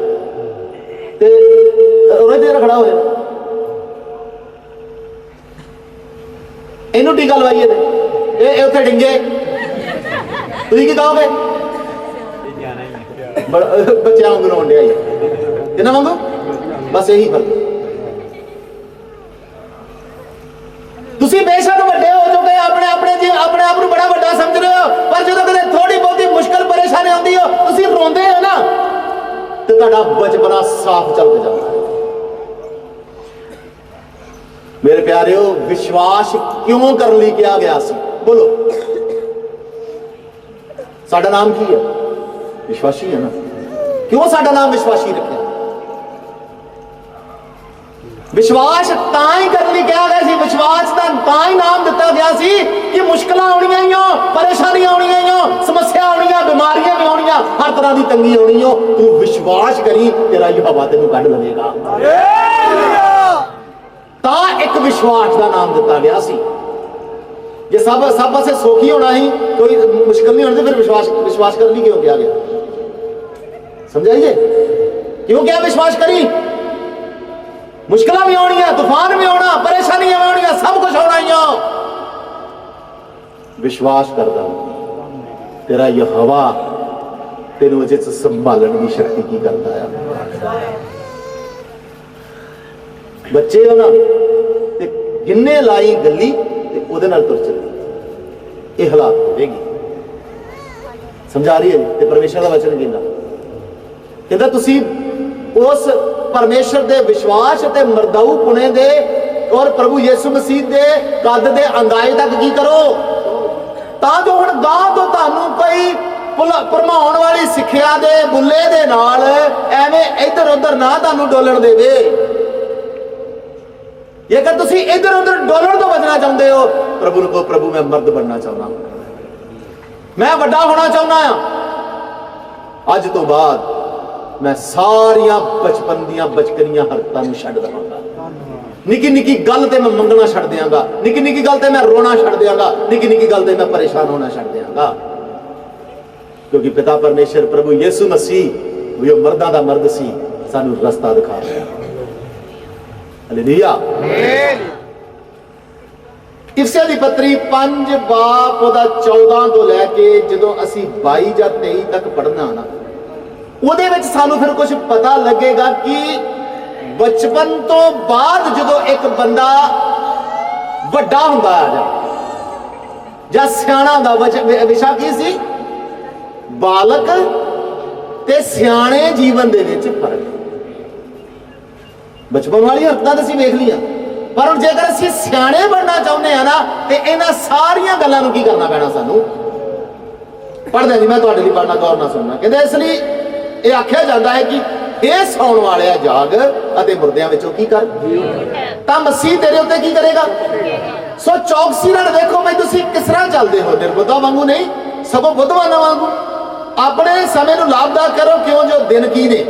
तो रोए देर खड़ा हो जाए इनू टीका लवाइए ये उत्थे डिंगे तुम की कहोगे बच्चों वांगू रोन दिया इन्हों वांगू बस यही फर्क तुसी बेशक वड्डे हो चुके अपने अपने आप को बड़ा वड्डा समझ रहे हो पर जो कदे थोड़ी बहुत मुश्किल परेशानी आती हो तुसी रोंदे हो ना तो तुहाडा बचपना साफ चल के जाता है। मेरे प्यारिओ विश्वास क्यों करने लिए किया गया सी बोलो साडा नाम की है विश्वासी है ना क्यों साडा नाम विश्वासी रखा विश्वास ताई करने क्या गया सी विश्वास का ताई नाम दिता गया सी कि मुश्किल आउणियां ही परेशानियां आउणियां ही समस्या आउणियां बीमारियां भी आउणियां हर तरह की तंगी आउणी हो तू विश्वास करी तेरा यहोवा तेनू कढ लवेगा ता एक विश्वास का नाम दिता गया सी जे सब पासे सौखी होना ही कोई मुश्किल नहीं होनी तो फिर विश्वास करनी क्यों किया गया समझाइए क्यों क्या विश्वास करी मुश्किल भी आनिया, तूफान भी आना, परेशानियां भी आनिया, सब कुछ होना ही। विश्वास करदा तेरा यहोवा तेनू अजे संभालने की शक्ति की करता है। बच्चे हो ना ते गिन्ने लाई गली ते उहदे नाल तुर चली, ये हालात होगी। समझा रही है? ते परमेश्वर का वचन कहता तुसी उस परमेश्वर दे विश्वास ते मरदाऊ पुणे दे और प्रभु यीशु मसीह दे कद दे अंदाजे तक की करो, तां जो हुण गां तो तुहानू कोई भरमाउण वाली सिक्ख्या दे बुले दे नाल एवें इधर उधर ना तुहानू डोलण देवे। जेकर तुसी इधर उधर डोलण तो बचना चाहते हो, प्रभु को प्रभु मैं मर्द बनना चाहना, मैं वड्डा होना चाहना। अज तो बाद मैं सारिया बचपन दियां बचकनियां हरकतां नूं छड्ड देवांगा। निकी निकी गल ते मैं मंगना छड्ड देंगा, निकी निकी गल ते मैं रोना छड्ड देंगा, निकी निकी गल ते मैं परेशान होना छड्ड देंगा। क्योंकि पिता परमेश्वर प्रभु यीशु मसीह वो मर्दां दा मर्द सी, सानू रस्ता दिखा रहा है। हालेलुया। इफसियां दी पत्री 5 बाप ओदा 14 तो लैके जदों असी 22 ਜਾਂ 23 तक पढ़ना ना, ਉਹਦੇ ਵਿੱਚ ਸਾਨੂੰ ਫਿਰ ਕੁਝ ਪਤਾ ਲੱਗੇਗਾ ਕਿ ਬਚਪਨ ਤੋਂ ਬਾਅਦ ਜਦੋਂ ਇੱਕ ਬੰਦਾ ਵੱਡਾ ਹੁੰਦਾ ਆ ਜਾਂ ਸਿਆਣਾ ਹੁੰਦਾ, ਵਿਸ਼ਾ ਕੀ ਸੀ? ਬਾਲਕ ਤੇ ਸਿਆਣੇ ਜੀਵਨ ਦੇ ਵਿੱਚ ਫਰਕ। ਬਚਪਨ ਵਾਲੀ ਹਰਕਤਾਂ ਤਾਂ ਅਸੀਂ ਵੇਖ ਲਈਆਂ, ਪਰ ਹੁਣ ਜੇਕਰ ਅਸੀਂ ਸਿਆਣੇ ਬਣਨਾ ਚਾਹੁੰਦੇ ਆ ਨਾ ਤੇ ਇਹਨਾਂ ਸਾਰੀਆਂ ਗੱਲਾਂ ਨੂੰ ਕੀ ਕਰਨਾ ਪੈਣਾ ਸਾਨੂੰ? ਪੜ੍ਹਦੇ ਜੀ, ਮੈਂ ਤੁਹਾਡੇ ਲਈ ਪੜ੍ਹਨਾ, ਗੌਰ ਨਾਲ ਸੁਣਨਾ। ਕਹਿੰਦੇ ਇਸ ਲਈ ਇਹ ਆਖਿਆ ਜਾਂਦਾ ਹੈ ਕਿ ਇਹ ਸੌਣ ਵਾਲਿਆ ਜਾਗ ਅਤੇ ਮੁਰਦਿਆਂ ਵਿੱਚੋਂ ਕੀ ਕਰ, ਤਾਂ ਮਸੀਹ ਤੇਰੇ ਉੱਤੇ ਕੀ ਕਰੇਗਾ? ਸੋ ਚੌਕਸੀ ਨਾਲ ਵੇਖੋ ਮੈਂ ਤੁਸੀਂ ਕਿਸ ਤਰ੍ਹਾਂ ਚੱਲਦੇ ਹੋ, ਨਿਰਬੁੱਧਾਂ ਵਾਂਗੂ ਨਹੀਂ ਸਗੋਂ ਬੁੱਧਵਾਨਾਂ ਵਾਂਗੂ। ਆਪਣੇ ਸਮੇਂ ਨੂੰ ਲਾਭਦਾਇਕ ਕਰੋ, ਕਿਉਂ ਜੋ ਦਿਨ ਕੀ ਨੇ।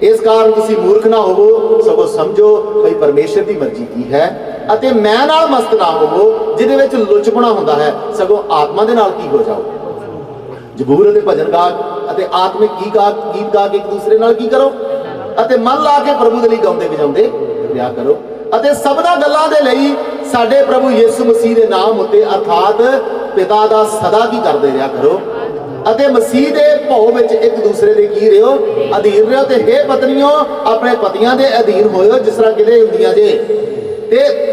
ਇਸ ਕਾਰਨ ਤੁਸੀਂ ਮੂਰਖ ਨਾ ਹੋਵੋ, ਸਗੋਂ ਸਮਝੋ ਭਈ ਪਰਮੇਸ਼ਰ ਦੀ ਮਰਜ਼ੀ ਕੀ ਹੈ, ਅਤੇ ਮੈਂ ਨਾਲ ਮਸਤ ਨਾ ਹੋਵੋ ਜਿਹਦੇ ਵਿੱਚ ਲੁਚਪੁਣਾ ਹੁੰਦਾ ਹੈ, ਸਗੋਂ ਆਤਮਾ ਦੇ ਨਾਲ ਕੀ ਹੋ ਜਾਓ। ਜ਼ਬੂਰ ਅਤੇ ਭਜਨ ਗਾ ਅਤੇ ਆਤਮਿਕ ਗੀਤ ਗਾ ਕੇ ਇੱਕ ਦੂਸਰੇ ਨਾਲ ਕੀ ਕਰੋ, ਅਤੇ ਮਨ ਲਾ ਕੇ ਪ੍ਰਭੂ ਦੇ ਲਈ ਗਾਉਂਦੇ ਵਜਾਉਂਦੇ ਰਿਹਾ ਕਰੋ, ਅਤੇ ਸਭਨਾ ਗੱਲਾਂ ਦੇ ਲਈ ਸਾਡੇ ਪ੍ਰਭੂ ਯਿਸੂ ਮਸੀਹ ਦੇ ਨਾਮ ਉੱਤੇ ਅਰਥਾਤ ਪਿਤਾ ਦਾ ਸਦਾ ਕੀ ਕਰਦੇ ਰਿਹਾ ਕਰੋ, ਅਤੇ ਮਸੀਹ ਦੇ ਭਉ ਵਿੱਚ ਇੱਕ ਦੂਸਰੇ ਦੇ ਕੀ ਰਿਓ, ਅਧੀਨ ਰਿਓ। ਤੇ ਹੇ ਪਤਨੀਓ ਆਪਣੇ ਪਤੀਆਂ ਦੇ ਅਧੀਨ ਹੋਇਓ ਜਿਸ ਤਰ੍ਹਾਂ ਕਿਤੇ ਹੁੰਦੀਆਂ ਜੇ, ਤੇ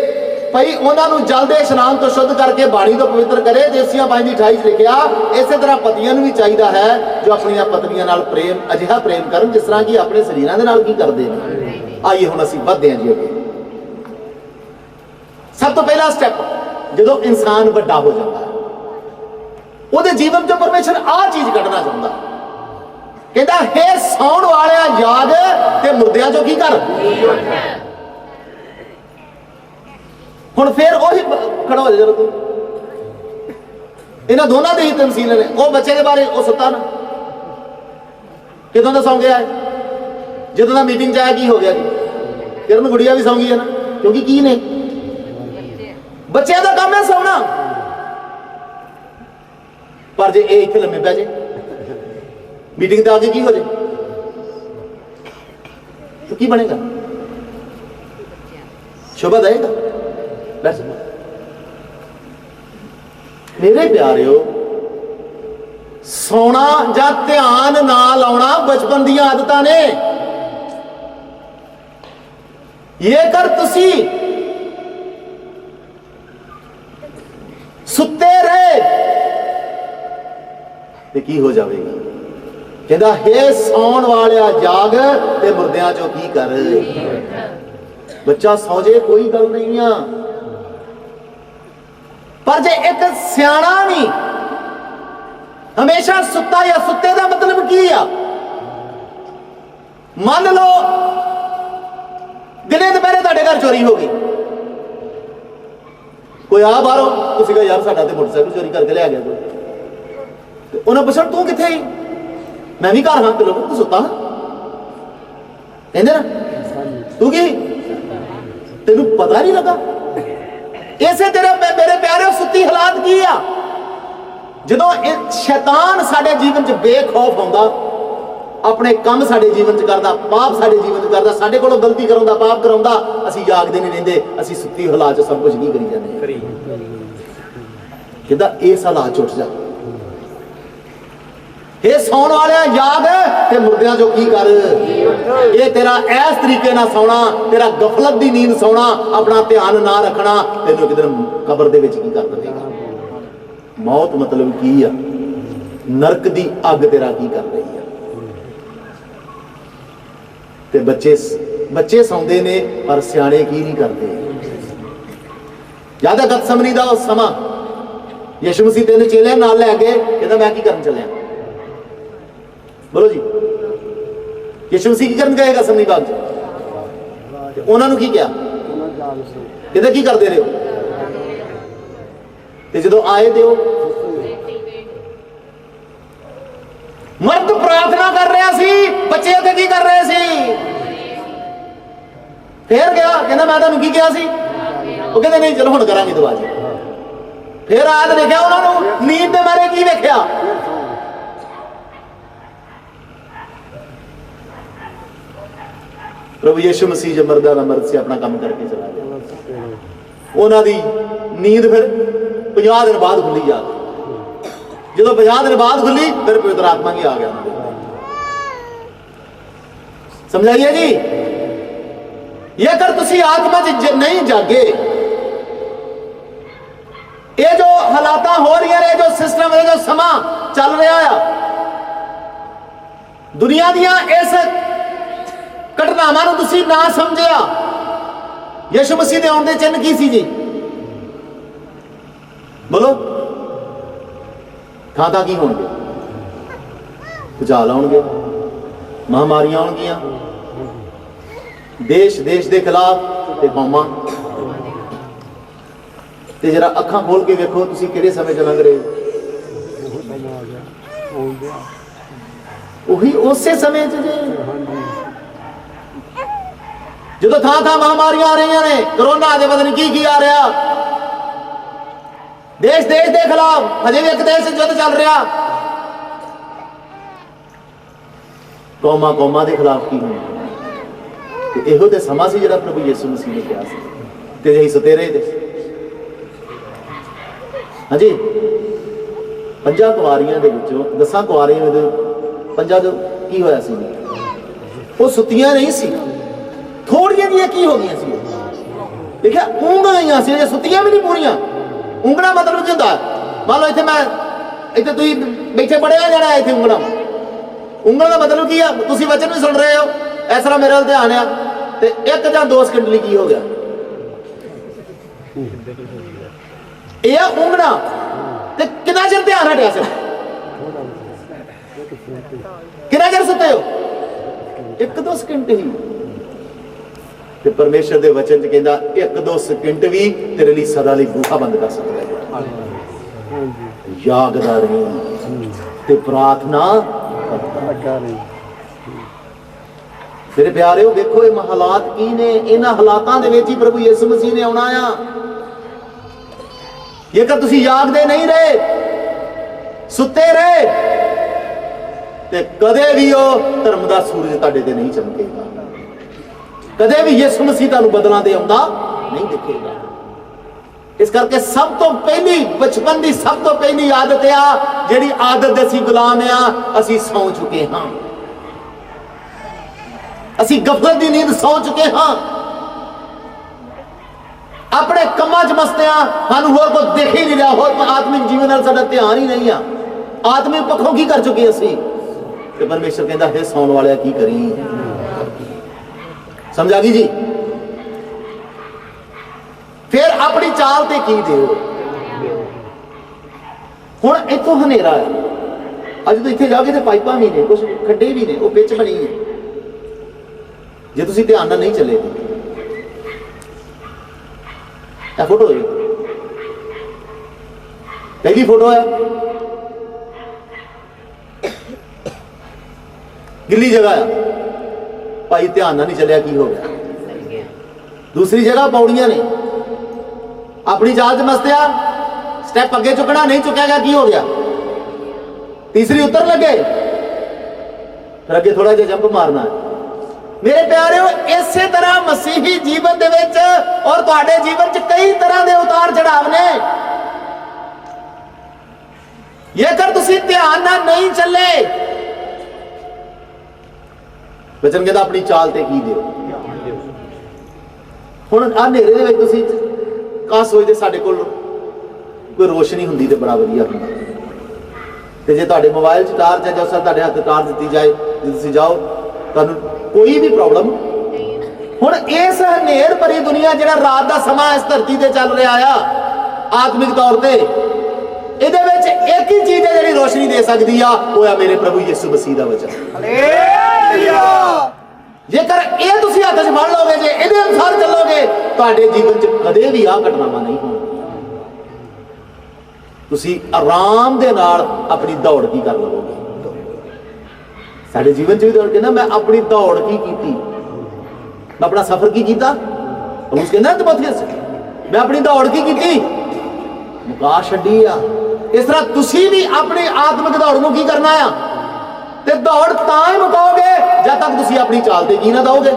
ਭਈ ਉਹਨਾਂ ਨੂੰ ਜਲ ਦੇ ਇਸ਼ਨਾਨ ਤੋਂ ਸ਼ੁੱਧ ਕਰਕੇ ਬਾਣੀ ਤੋਂ ਪਵਿੱਤਰ ਕਰੇ। ਦੇਸੀਆਂ 5:28 'ਚ ਲਿਖਿਆ ਇਸੇ ਤਰ੍ਹਾਂ ਪਤੀਆਂ ਨੂੰ ਵੀ ਚਾਹੀਦਾ ਹੈ ਜੋ ਆਪਣੀਆਂ ਪਤਨੀਆਂ ਨਾਲ ਪ੍ਰੇਮ ਅਜਿਹਾ ਪ੍ਰੇਮ ਕਰਨ ਜਿਸ ਤਰ੍ਹਾਂ ਕਿ ਆਪਣੇ ਸਰੀਰਾਂ ਦੇ ਨਾਲ ਕੀ ਕਰਦੇ ਨੇ। ਆਈਏ ਹੁਣ ਅਸੀਂ ਵੱਧਦੇ ਹਾਂ ਜੀ ਅੱਗੇ। ਸਭ ਤੋਂ ਪਹਿਲਾ ਸਟੈਪ, ਜਦੋਂ ਇਨਸਾਨ ਵੱਡਾ ਹੋ ਜਾਂਦਾ ਹੈ ਉਹਦੇ ਜੀਵਨ 'ਚੋਂ ਪਰਮੇਸ਼ਰ ਆਹ ਚੀਜ਼ ਕੱਢਣਾ ਚਾਹੁੰਦਾ, ਕਹਿੰਦਾ ਹੇ ਸੌਣ ਵਾਲਿਆ ਜਾਗ ਤੇ ਮੁਰਦਿਆਂ 'ਚੋਂ ਕੀ ਕਰ। ਹੁਣ ਫਿਰ ਉਹੀ ਖੜਾ ਹੋ ਜਾ, ਜਦੋਂ ਤੂੰ ਇਹਨਾਂ ਦੋਨਾਂ ਦੇ ਹੀ ਤਮਸੀਲ ਨੇ। ਉਹ ਬੱਚੇ ਦੇ ਬਾਰੇ ਉਹ ਸੁੱਤਾ ਨਾ, ਕਿਦੋਂ ਦਾ ਸੌਂ ਗਿਆ ਹੈ, ਜਦੋਂ ਦਾ ਮੀਟਿੰਗ 'ਚ ਆਇਆ ਕੀ ਹੋ ਗਿਆ ਜੀ, ਕਿਰਨ ਗੁੜੀਆ ਵੀ ਸੌਂ ਗਈ ਹੈ ਨਾ, ਕਿਉਂਕਿ ਕੀ ਨੇ ਬੱਚਿਆਂ ਦਾ ਕੰਮ ਹੈ ਸੌਣਾ। ਪਰ ਜੇ ਇਹ ਇੱਥੇ ਲੰਮੇ ਪੈ ਜੇ ਮੀਟਿੰਗ ਤੇ ਆ ਕੇ ਕੀ ਹੋ ਜੇ ਤਾਂ ਕੀ ਬਣੇਗਾ? ਸ਼ੋਭਾ ਦੇਗਾ? ਮੇਰੇ ਪਿਆਰਿਓ, ਸੌਣਾ ਜਾਂ ਧਿਆਨ ਨਾ ਲਾਉਣਾ ਬਚਪਨ ਦੀਆਂ ਆਦਤਾਂ ਨੇ। ਜੇਕਰ ਤੁਸੀਂ ਸੁੱਤੇ ਰਹੇ ਤੇ ਕੀ ਹੋ ਜਾਵੇਗਾ? ਕਹਿੰਦਾ ਹੇ ਸੌਣ ਵਾਲਿਆ ਜਾਗ ਤੇ ਮੁਰਦਿਆਂ ਚੋਂ ਕੀ ਕਰ। ਬੱਚਾ ਸੌ ਜੇ ਕੋਈ ਗੱਲ ਨਹੀਂ ਆ, ਪਰ ਜੇ ਇੱਕ ਸਿਆਣਾ ਵੀ ਹਮੇਸ਼ਾ ਸੁੱਤਾ ਜਾਂ ਸੁੱਤੇ ਦਾ ਮਤਲਬ ਕੀ ਆ? ਮੰਨ ਲਓ ਦਿਨੇ ਦੁਪਹਿਰੇ ਤੁਹਾਡੇ ਘਰ ਚੋਰੀ ਹੋ ਗਈ, ਕੋਈ ਆ ਬਾਹਰੋਂ, ਤੁਸੀਂ ਕਹੋ ਯਾਰ ਸਾਡਾ ਤੇ ਮੋਟਰਸਾਈਕਲ ਚੋਰੀ ਕਰਕੇ ਲੈ ਗਿਆ ਕੋਈ, ਤੇ ਉਹਨਾਂ ਪੁੱਛਣ ਤੂੰ ਕਿੱਥੇ ਸੀ? ਮੈਂ ਵੀ ਘਰ ਹਾਂ। ਤੇ ਲੋਕ ਤੂੰ ਸੁੱਤਾ ਕਹਿੰਦੇ ਨਾ, ਤੂੰ ਕੀ ਤੈਨੂੰ ਪਤਾ ਨਹੀਂ ਲੱਗਾ? ਇਸੇ ਤਰ੍ਹਾਂ ਮੇਰੇ ਪਿਆਰੇ ਸੁੱਤੀ ਹਾਲਾਤ ਕੀ ਆ? ਜਦੋਂ ਇਹ ਸ਼ੈਤਾਨ ਸਾਡੇ ਜੀਵਨ 'ਚ ਬੇਖੌਫ ਆਉਂਦਾ, अपने काम साडे जीवन च करदा, पाप साडे जीवन च करदा, साडे कोलों गलती कराउंदा, पाप कराउंदा, असीं जागदे नहीं रहिंदे, असीं सुत्ती हालात च सब कुछ नहीं करी जांदे। कहंदा इस हालात च उठ जा, हे सौण वाले जाग ते मुर्दियां जो की कर। ये तेरा इस तरीके ना सौना, तेरा गफलत दी नींद सौना, अपना ध्यान ना रखना, तेनों एक दिन कब्र दे विच की कर देगा। मौत मतलब की आ, नरक दी अग तेरा की कर रही है। ते बच्चे सौंदे ने पर सियाणे की नहीं करते। याद है गतसमनी दा उस समा यीशु मसीह तीन चेले नाल लै गए, कहंदा मैं की करन चलिया, बोलो जी। यीशु मसीह की करन गए गतसमनी बाग च, उन्हां नूं की कहा, कहंदा की करदे रहे हो, ते जदों आए ते मर्द प्रार्थना कर रहा सी, बच्चे उत्थे की कर रहे सी। फिर गया, कहंदा मैं तुहानूं की कहा सी, वो कहंदे नहीं चलो हुण करांगे दुआ जी। फिर आया तो देखिया उन्होंने नींद दे मारे की वेख्या, प्रभु यीशु मसीह जो मर्दा दा मर्द से अपना काम करके चला गया। उन्हां दी नींद फिर 50 दिन बाद खुली जा, जो 50 दिन बाद खुली फिर पवित्र आत्मा की आ गया। समझाइए जी, ये अगर तुसी आत्मा च नहीं जागे, ये जो हालात हो रही है, जो सिस्टम है, जो समा चल रहा है, दुनिया दियां इस घटनावां नूं तुसी ना समझिया, यीशु मसीह दे आउण दे चिन्ह की सी जी, बोलो। थां की होणगे, भुचाल आउणगे, महामारियां आउणगियां, देश के खिलाफ ते कौमां। ते जरा अखां खोल के वेखो तुसीं किहड़े समय च लंघ रहे हो, उही उसे समय च जे जदों थां महामारियां आ रही ने, करोना दे पता नहीं की आ रहा, देश के खिलाफ हजे भी एक देश युद्ध चल रहा, कौमा के खिलाफ की होना। इहो ते समा सी जिहड़ा प्रभु यीशु मसीह ने कहा सी, ते असीं सुते रहे थे। हाँ जी, 5 कुआरियां दे विचों 10 कुआरियां दे 5 जो की होया सी, वो सुतियां नहीं सी, थोड़ियां जिहियां की हो गई सी, देखिया ऊँघ गई सी, सुतियां भी नहीं पूरियां। ऊँघना मतलब की होंदा, मान लो इत्थे मैं इत्थे तुसीं बैठे पढ़िया जाना है, इत्थे ऊँघना, ऊँघण का मतलब की है, तुसीं वचन भी सुन रहे हो, इस तरह मेरे वाल ध्यान आ, ते 1 या 2 सेकंड लिए की हो गया, यह ऊँघना। ते कितना चिर ध्यान हटिया से, कितना चिर सुते हो, 1-2 सेकंड ही। ते परमेश्वर दे वचन च कहंदा 1-2 सेकंड भी तेरे लिए सदा लई बूहा बंद कर सकदा है। जागदा रही ते प्रार्थना करदा रही। मेरे प्यारे देखो ये हालात की ने, इन्हां हालातां दे विच ही प्रभु यीशु मसीह ने आउणा आ। जेकर तुसीं जागदे नहीं रहे, सुते रहे, ते कदे भी वो धर्म दा सूरज तुहाडे ते नहीं चमकेगा, कदे भी यीशु मसीह तुहानूं बदलां ते आउंदा नहीं दिखेगा। इस करके सब तो पहली बचपन की सब तो पहली आदत आ, जिहड़ी आदत दे असीं गुलाम आ, असीं सौ चुके हाँ, असीं गफलत की नींद सौ चुके हाँ, अपने कमां च मस्त आ, सानूं होर कोई देख ही नहीं रहा, होर आत्मिक जीवन नाल साडा ध्यान ही नहीं आ, आत्मिक पक्षों की कर चुके असीं। ते परमेश्वर कहंदा है सौण वालिया की करी, समझ आ गई जी। फिर अपनी चाल ते की दिओ। हुण इत्थों हनेरा है, अज तो इत्थे जाके ते पाइपां भी ने, कुछ खड्डे भी ने, वो पिच बनी है, जे तुसीं ध्यान नाल नहीं चले तो फोटो है, पहली फोटो है गिल्ली जगह है, भाई ध्यान नाल नहीं चलिया की हो गया। दूसरी जगह पौड़ियां ने, अपनी चाल च मस्त आ, स्टैप अगे चुकना नहीं चुकया गया, की हो गया। तीसरी उतर लगे, फिर अगे थोड़ा जिहा जंप मारना है। मेरे प्यारिओ, इसे तरह मसीही जीवन दे विच और तुहाडे जीवन च कई तरह के उतार चढ़ाव ने। जेकर तुसीं ध्यान नाल नहीं चले, वचन कहता अपनी चाल ते की दिओ। हुण आ नेरे दे विच तुसीं का सोचदे साडे कोल कोई रोशनी हुंदी ते बड़ा वधिया हुंदा, ते जे तुहाडे मोबाइल च टार्च है, जो सर तुहाडे हत्थ टार्च दित्ती जाए, जे तुसीं जाओ तुहानूं कोई भी प्रॉब्लम। हुण इस हनेर भरी दुनिया जिहड़ा रात दा समा इस धरती ते चल रहा आ आत्मिक तौर ते, ਇਹਦੇ ਵਿੱਚ ਇੱਕ ਹੀ ਚੀਜ਼ ਹੈ ਜਿਹੜੀ ਰੋਸ਼ਨੀ ਦੇ ਸਕਦੀ ਆ, ਉਹ ਆ ਮੇਰੇ ਪ੍ਰਭੂ ਯਿਸੂ ਮਸੀਹ ਦਾ ਵਚਨ। ਹਾਲੇਲੂਇਆ। ਜੇਕਰ ਇਹ ਤੁਸੀਂ ਹੱਥ 'ਚ ਫੜ ਲਓਗੇ, ਜੇ ਇਹਦੇ ਅਨੁਸਾਰ ਚੱਲੋਗੇ, ਤੁਹਾਡੇ ਜੀਵਨ 'ਚ ਕਦੇ ਵੀ ਆਹ ਘਟਨਾਵਾਂ ਨਹੀਂ ਹੋਣਗੀਆਂ। ਤੁਸੀਂ ਆਰਾਮ ਦੇ ਨਾਲ ਆਪਣੀ ਦੌੜ ਕੀ ਕਰ ਲਵੋਗੇ। ਸਾਡੇ ਜੀਵਨ 'ਚ ਵੀ ਦੌੜ ਕੇ ਨਾ, ਮੈਂ ਆਪਣੀ ਦੌੜ ਕੀ ਕੀਤੀ, ਮੈਂ ਆਪਣਾ ਸਫ਼ਰ ਕੀ ਕੀਤਾ। ਉਸ ਕਹਿੰਦਾ ਤੀਮੋਥੀਅਸ, ਮੈਂ ਆਪਣੀ ਦੌੜ ਕੀ ਕੀਤੀ, ਮੁਕਾ ਛੱਡੀ ਆ। इस तरह तुसी भी अपनी आत्मिक दौड़ नूं की करना आ, ते दौड़ तां ही मुकाओगे जब तक तुसी अपनी चाल ते की ना दोगे।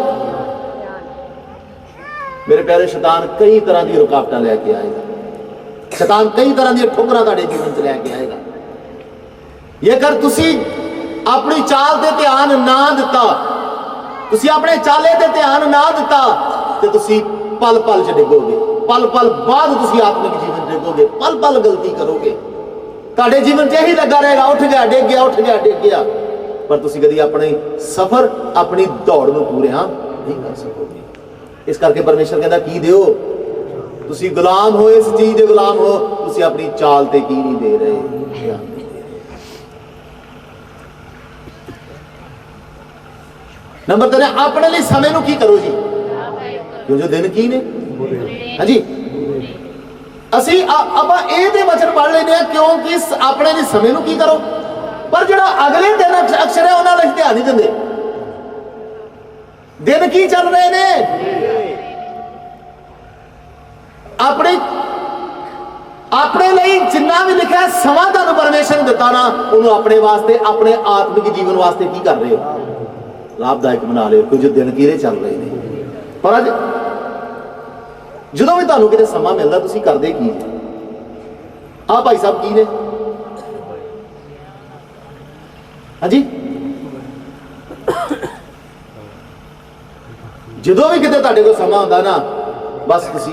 मेरे प्यारे, शैतान कई तरह की रुकावटां लैके आएगा, शैतान कई तरह की ठोकरां तुहाडे जीवन च लैके आएगा। जेकर तुसी अपनी चाल ते ध्यान ना दिता, तुसी अपने चाले ते ध्यान ना दिता, ते तुसी पल पल च डिगोगे, पल पल बाद तुसी आत्मिक जीवन डिगोगे, पल पल गलती करोगे। ਤੁਹਾਡੇ ਜੀਵਨ 'ਚ ਇਹੀ ਲੱਗਾ ਰਹੇਗਾ, ਉੱਠ ਗਿਆ ਡਿੱਗ ਗਿਆ, ਉੱਠ ਗਿਆ ਡਿੱਗ ਗਿਆ, ਪਰ ਤੁਸੀਂ ਕਦੀ ਆਪਣੇ ਸਫ਼ਰ, ਆਪਣੀ ਦੌੜ ਨੂੰ ਪੂਰਾ ਨਹੀਂ ਕਰ ਸਕੋਗੇ। ਇਸ ਕਰਕੇ ਪਰਮੇਸ਼ਰ ਕਹਿੰਦਾ ਕੀ ਦਿਓ, ਤੁਸੀਂ ਗੁਲਾਮ ਹੋ, ਇਸ ਚੀਜ਼ ਦੇ ਗੁਲਾਮ ਹੋ, ਤੁਸੀਂ ਆਪਣੀ ਚਾਲ ਤੇ ਕੀ ਨਹੀਂ ਦੇ ਰਹੇ, ਧਿਆਨ ਨਹੀਂ ਦੇ ਰਹੇ। ਨੰਬਰ 3, ਆਪਣੇ ਲਈ ਸਮੇਂ ਨੂੰ ਕੀ ਕਰੋ ਜੀ, ਜੋ ਦਿਨ ਕੀ ਨੇ। ਹਾਂਜੀ, ਅਸੀਂ ਆਪਾਂ ਇਹ ਤੇ ਵਚਨ ਪੜ੍ਹ ਲੈਂਦੇ ਆ ਕਿਉਂਕਿ ਆਪਣੇ ਲਈ ਸਮੇਂ ਨੂੰ ਕੀ ਕਰੋ, ਪਰ ਜਿਹੜਾ ਅਗਲੇ ਦਿਨ ਅਕਸ਼ਰ ਹੈ ਉਹਨਾਂ ਲਈ ਧਿਆਨ ਨਹੀਂ ਦਿੰਦੇ। ਦਿਨ ਕੀ ਚੱਲ ਰਹੇ ਨੇ, ਆਪਣੇ ਲਈ ਜਿੰਨਾ ਵੀ ਲਿਖਿਆ ਸਮਾਂ ਤੁਹਾਨੂੰ ਪਰਮੇਸ਼ਰ ਨੇ ਦਿੱਤਾ ਨਾ, ਉਹਨੂੰ ਆਪਣੇ ਵਾਸਤੇ, ਆਪਣੇ ਆਤਮਿਕ ਜੀਵਨ ਵਾਸਤੇ ਕੀ ਕਰ ਰਹੇ ਹੋ, ਲਾਭਦਾਇਕ ਬਣਾ ਲਿਓ। ਕੁਝ ਦਿਨ ਕਿਹੜੇ ਚੱਲ ਰਹੇ ਨੇ, ਪਰ ਅੱਜ ਜਦੋਂ ਵੀ ਤੁਹਾਨੂੰ ਕਿਤੇ ਸਮਾਂ ਮਿਲਦਾ ਤੁਸੀਂ ਕਰਦੇ ਕੀ ਜੀ। ਆਹ ਭਾਈ ਸਾਹਿਬ ਕੀ ਨੇ, ਹਾਂਜੀ, ਜਦੋਂ ਵੀ ਕਿਤੇ ਤੁਹਾਡੇ ਕੋਲ ਸਮਾਂ ਹੁੰਦਾ ਨਾ, ਬਸ ਤੁਸੀਂ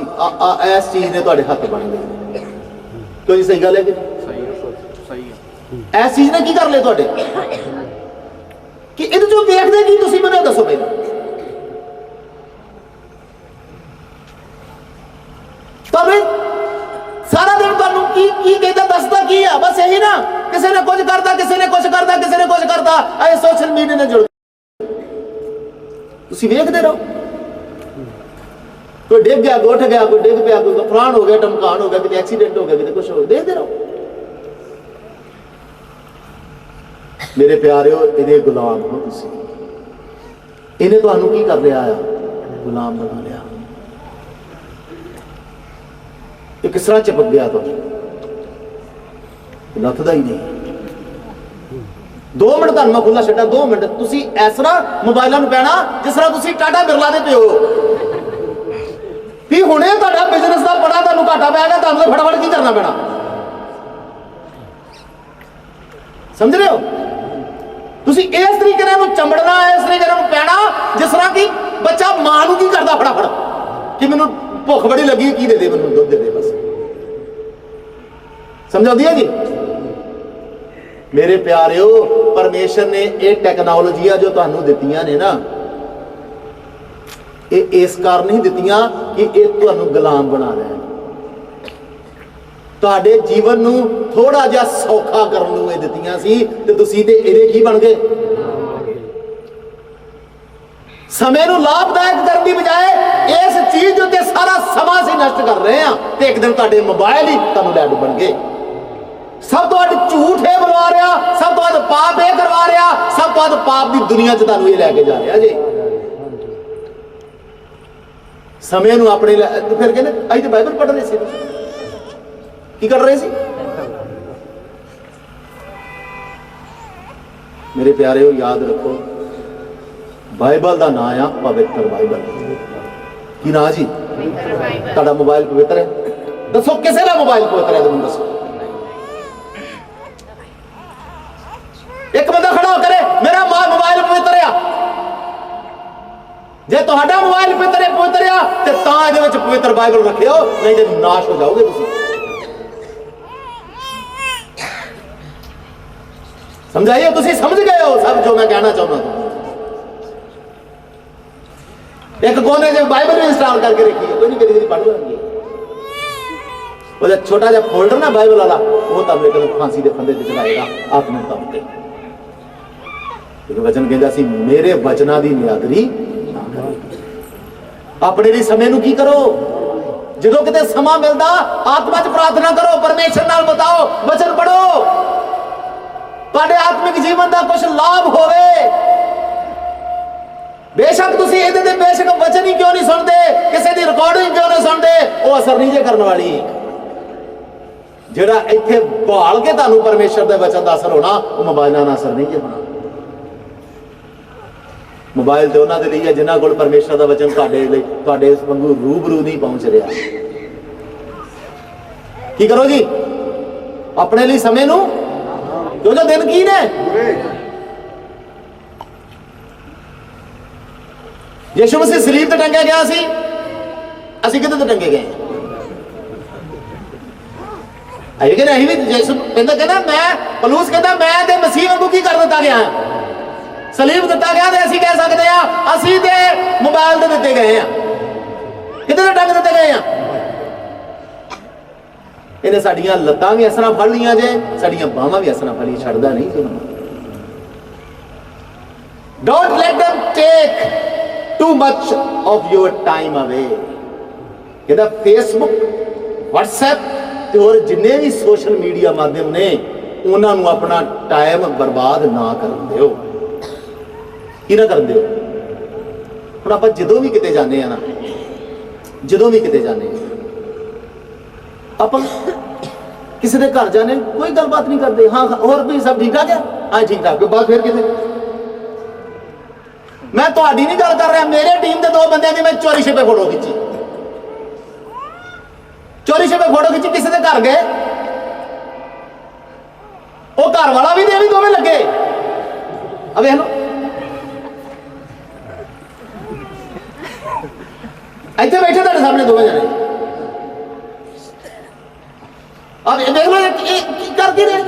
ਇਸ ਚੀਜ਼ ਨੇ ਤੁਹਾਡੇ ਹੱਥ ਬਣ ਗਏ। ਕਿਉਂ ਜੀ, ਸਹੀ ਗੱਲ ਹੈ ਕਿ ਸਹੀ ਹੈ। ਇਸ ਚੀਜ਼ ਨੇ ਕੀ ਕਰ ਲਿਆ ਤੁਹਾਡੇ, ਕਿ ਇਹਦੇ ਚੋਂ ਵੇਖਦੇ ਕੀ ਤੁਸੀਂ, ਮੈਨੂੰ ਦੱਸੋ ਪਹਿਲਾਂ। सारा दिन ਤੁਹਾਨੂੰ ਕੀ ਕਹਿੰਦਾ, ਦੱਸਦਾ ਕੀ ਆ, ਬਸ ਇਹੀ ਨਾ, ਕਿਸੇ ਨੇ ਕੁਝ ਕਰਦਾ, ਕਿਸੇ ਨੇ ਕੁਝ ਕਰਦਾ, ਕਿਸੇ ਨੇ ਕੁਝ ਕਰਦਾ, ਇਹ ਸੋਸ਼ਲ ਮੀਡੀਆ ਨਾਲ ਜੁੜ ਤੁਸੀਂ ਵੇਖਦੇ ਰਹੋ। ਕੋਈ ਡਿੱਗ ਗਿਆ, ਉੱਠ ਗਿਆ, ਕੋਈ ਡਿੱਗ ਪਿਆ, ਕੋਈ ਫਲਾਣ ਹੋ ਗਿਆ, ਟਮਕਾਣ ਹੋ ਗਿਆ, ਕਿਤੇ ਐਕਸੀਡੈਂਟ ਹੋ ਗਿਆ, ਕਿਤੇ ਕੁਝ ਹੋ ਗਿਆ, ਦੇਖਦੇ ਰਹੋ। ਮੇਰੇ ਪਿਆਰਿਓ, ਇਹਦੇ ਗੁਲਾਮ ਹੋ ਤੁਸੀਂ। ਇਹਨੇ ਤੁਹਾਨੂੰ ਕੀ ਕਰ ਲਿਆ ਆ, ਗੁਲਾਮ ਬਣਾ ਲਿਆ। ਇਹ ਕਿਸ ਤਰ੍ਹਾਂ ਚਿਪਕ ਗਿਆ, ਤੁਹਾਨੂੰ ਲੱਥਦਾ ਹੀ ਨਹੀਂ। 2 ਮਿੰਟ ਤੁਹਾਨੂੰ ਮੈਂ ਖੁੱਲਾ ਛੱਡਾਂ, 2 ਮਿੰਟ ਤੁਸੀਂ ਇਸ ਤਰ੍ਹਾਂ ਮੋਬਾਈਲਾਂ ਨੂੰ ਪੈਣਾ ਜਿਸ ਤਰ੍ਹਾਂ ਤੁਸੀਂ ਟਾਟਾ ਬਿਰਲਾ ਦੇ ਪਿਓ ਵੀ ਹੁਣੇ ਤੁਹਾਡਾ ਬਿਜ਼ਨਸ ਦਾ ਬੜਾ ਤੁਹਾਨੂੰ ਘਾਟਾ ਪੈ ਗਿਆ, ਤੁਹਾਨੂੰ ਫਟਾਫਟ ਕੀ ਕਰਨਾ ਪੈਣਾ, ਸਮਝ ਰਹੇ ਹੋ। ਤੁਸੀਂ ਇਸ ਤਰੀਕੇ ਨਾਲ ਇਹਨੂੰ ਚੰਬੜਨਾ, ਇਸ ਤਰੀਕੇ ਨਾਲ ਪੈਣਾ ਜਿਸ ਤਰ੍ਹਾਂ ਕਿ ਬੱਚਾ ਮਾਂ ਨੂੰ ਕੀ ਕਰਦਾ, ਫਟਾਫਟ ਕਿ ਮੈਨੂੰ ਭੁੱਖ ਬੜੀ ਲੱਗੀ, ਕੀ ਦੇ ਦੇ, ਮੈਨੂੰ ਦੁੱਧ ਦੇ ਦੇ, ਬਸ। ਸਮਝ ਆਉਂਦੀ ਹੈ ਜੀ। ਮੇਰੇ ਪਿਆਰਿਓ, ਪਰਮੇਸ਼ਰ ਨੇ ਇਹ ਟੈਕਨੋਲੋਜੀਆਂ ਜੋ ਤੁਹਾਨੂੰ ਦਿੱਤੀਆਂ ਨੇ ਨਾ, ਇਹ ਇਸ ਕਾਰਨ ਨਹੀਂ ਦਿੱਤੀਆਂ ਕਿ ਇਹ ਤੁਹਾਨੂੰ ਗੁਲਾਮ ਬਣਾ ਲੈਣ, ਤੁਹਾਡੇ ਜੀਵਨ ਨੂੰ ਥੋੜਾ ਜਿਹਾ ਸੌਖਾ ਕਰਨ ਨੂੰ ਇਹ ਦਿੱਤੀਆਂ ਸੀ, ਤੇ ਤੁਸੀਂ ਤੇ ਇਹਦੇ ਕੀ ਬਣ ਗਏ, ਸਮੇਂ ਨੂੰ ਲਾਭਦਾਇਕ ਕਰਨ ਦੀ ਬਜਾਏ ਇਸ ਚੀਜ਼ ਉੱਤੇ ਸਾਰਾ ਸਮਾਂ ਅਸੀਂ ਨਸ਼ਟ ਕਰ ਰਹੇ ਹਾਂ, ਤੇ ਇੱਕ ਦਿਨ ਤੁਹਾਡੇ ਮੋਬਾਈਲ ਹੀ ਤੁਹਾਨੂੰ ਲੈਡ ਬਣ ਗਏ। ਸਭ ਤੋਂ ਵੱਧ ਝੂਠ ਇਹ ਬੁਲਵਾ ਰਿਹਾ, ਸਭ ਤੋਂ ਵੱਧ ਪਾਪ ਇਹ ਕਰਵਾ ਰਿਹਾ, ਸਭ ਤੋਂ ਵੱਧ ਪਾਪ ਦੀ ਦੁਨੀਆ 'ਚ ਤੁਹਾਨੂੰ ਇਹ ਲੈ ਕੇ ਜਾ ਰਿਹਾ ਜੀ। ਸਮੇਂ ਨੂੰ ਆਪਣੇ ਫਿਰ ਕਹਿੰਦੇ ਅਸੀਂ ਤਾਂ ਬਾਈਬਲ ਪੜ੍ਹ ਰਹੇ ਸੀ, ਕੀ ਕਰ ਰਹੇ ਸੀ। ਮੇਰੇ ਪਿਆਰਿਓ, ਯਾਦ ਰੱਖੋ, बाइबल का नाम आ पवित्र बाइबल। की ना जी? तुहाडा मोबाइल पवित्र है? दसो किसी का मोबाइल पवित्र है? तुम दसो। एक बंदा खड़ा हो करे मेरा मोबाइल पवित्र आ। जे तुहाडा मोबाइल पवित्र आ ते तां इहदे विच पवित्र बाइबल रखियो, नहीं ते नाश हो जाओगे तुसीं। समझाइए, तुसीं समझ गए हो सब जो मैं कहना चाहता हूं। एक कोने से बाइबल भी इंस्टॉल करके रखी है, कोई नहीं कभी पढ़ लेंगे। वो जो छोटा सा फोल्डर ना बाइबल वाला, वो तब लेकर फांसी के फंदे से चढ़ाएगा आपने तब के। लेकिन वचन कहता सी मेरे वचना की नियादरी अपने लिए समय नूं की करो। जो किते समा मिलता आत्मा च प्रार्थना करो, परमेश्वर नाल बताओ, वचन पढ़ो, तुहाडे आत्मिक जीवन का कुछ लाभ होवे। बेशक तुसीं इहदे ते बेशक वचन ही क्यों नहीं सुनते, किसी की रिकॉर्डिंग क्यों नहीं सुनते, वो असर नहीं जे करने वाली। जिहड़ा इत्थे भाल के तुहानूं परमेश्वर दे वचन दा असर होना, वो मोबाइलां नाल असर नहीं जे होना। मोबाइल तो उन्होंने लिए जिन्होंने को परमेश्वर का वचन तुहाडे वांगू रूबरू नहीं पहुंच रहा। की करो जी? अपने लिए समय नूं, क्यों जो दिन की ने। यीशु मसीह सलीब ते टंगे गया सी, असीं किते ते टंगे गए? लेकिन असीं भी यीशु कहंदा मैं पलूस कहंदा मैं ते मसीह वांगू की कर दिता गया है, सलीब दिता गया। तो असीं कह सकते हैं असीं ते मोबाइल ते दिते गए हैं, किते ते टंग दिते गए हैं। इन्हें साडियां लत्तां भी असरां फड़ लियां जे, साडियां बाहां भी असरां फड़ी, छड्डदा नहीं जी। Don't let them take too much of your time away. कहता फेसबुक, व्हाट्सएप ते और जिन्ने भी सोशल मीडिया माध्यम ने, उन्हां नूं अपना टाइम बर्बाद ना करन दिओ। की ना करन दिओ। हुण आपां जदों भी किते जाने आ ना, जदों भी किते जाने आपां किसी के घर जाने, कोई गलबात नहीं करते। हाँ और भी सब ठीक ठाक है? हाँ ठीक ठाक। बात फिर किते मैं तुहाडी नहीं गल कर रहा, मेरे टीम के 2 बंदे की मैं चोरी छिपे फोटो खिंची, चोरी छिपे फोटो खिंची, किसी के घर गए, वो घर वाला भी दे भी दोवें लगे। अब देख लो इतने बैठे तुहाडे सामने दोवें जने। अब देख लो की कर की रहे,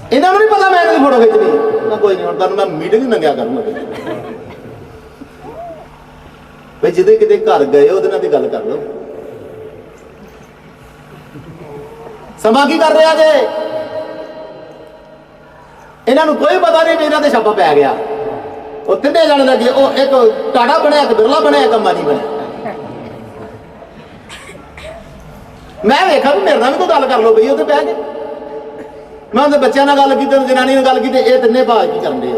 इन्हों नहीं पता मैं इन्होंने फोटो खिंचनी ना। कोई नहीं, हम तुहानूं मैं मीटिंग ही लंघिया करूंगा भाई, जिदे किते घर गए उहदे नाल दी गल कर लो। समा की कर रहा जे? इन्हों कोई पता नहीं भी इन्हों ते छापा पै गया। वो तिने जाने लगे, वो एक टाटा बनया, एक बिरला बनया, एक अंबानी बनया। मैं वेखा भी मेरे नाल भी कोई गल कर लो बई, उत्ते बह के मैं उनके बच्चों नाल गल की, जनानी नाल गल की, ये तिन्ने भाग की करन दे।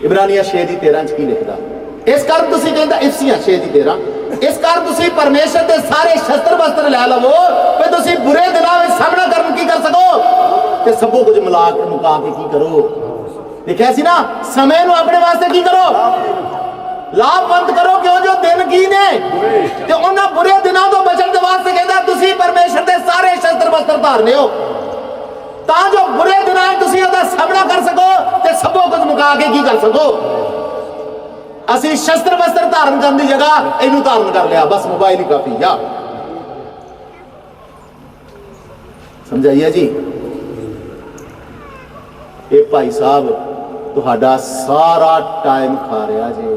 इब्रानिया 6:13 की लिखदा, इस कारण तुसीं कहंदा, इफसियां 6:13, इस कारण तुसीं परमेश्वर के सारे शस्त्र वस्त्र लै लवो कि तुसीं बुरे दिनां विच सामना करन की कर सको, ते सबो कुछ मुका के की करो। लिखिया सी ना, समय नूं अपने वास्ते की करो, लाभवंत करो, क्यों जो दिन की ने ते उन्हां बुरे दिनां तो बचण दे वास्ते कहंदा तुसीं परमेश्वर दे सारे शस्त्र वस्त्र धारने हो, तां जो बुरे दिनां तुसीं उहदा सामना कर सको ते सबो कुछ मुका के की कर सको। असीं शस्त्र वस्त्र धारण करन दी जगह इहनूं धारण कर लिया, बस मोबाइल ही काफी आ। समझाइए जी? ये भाई साहब तुहाडा सारा टाइम खा रहा जे।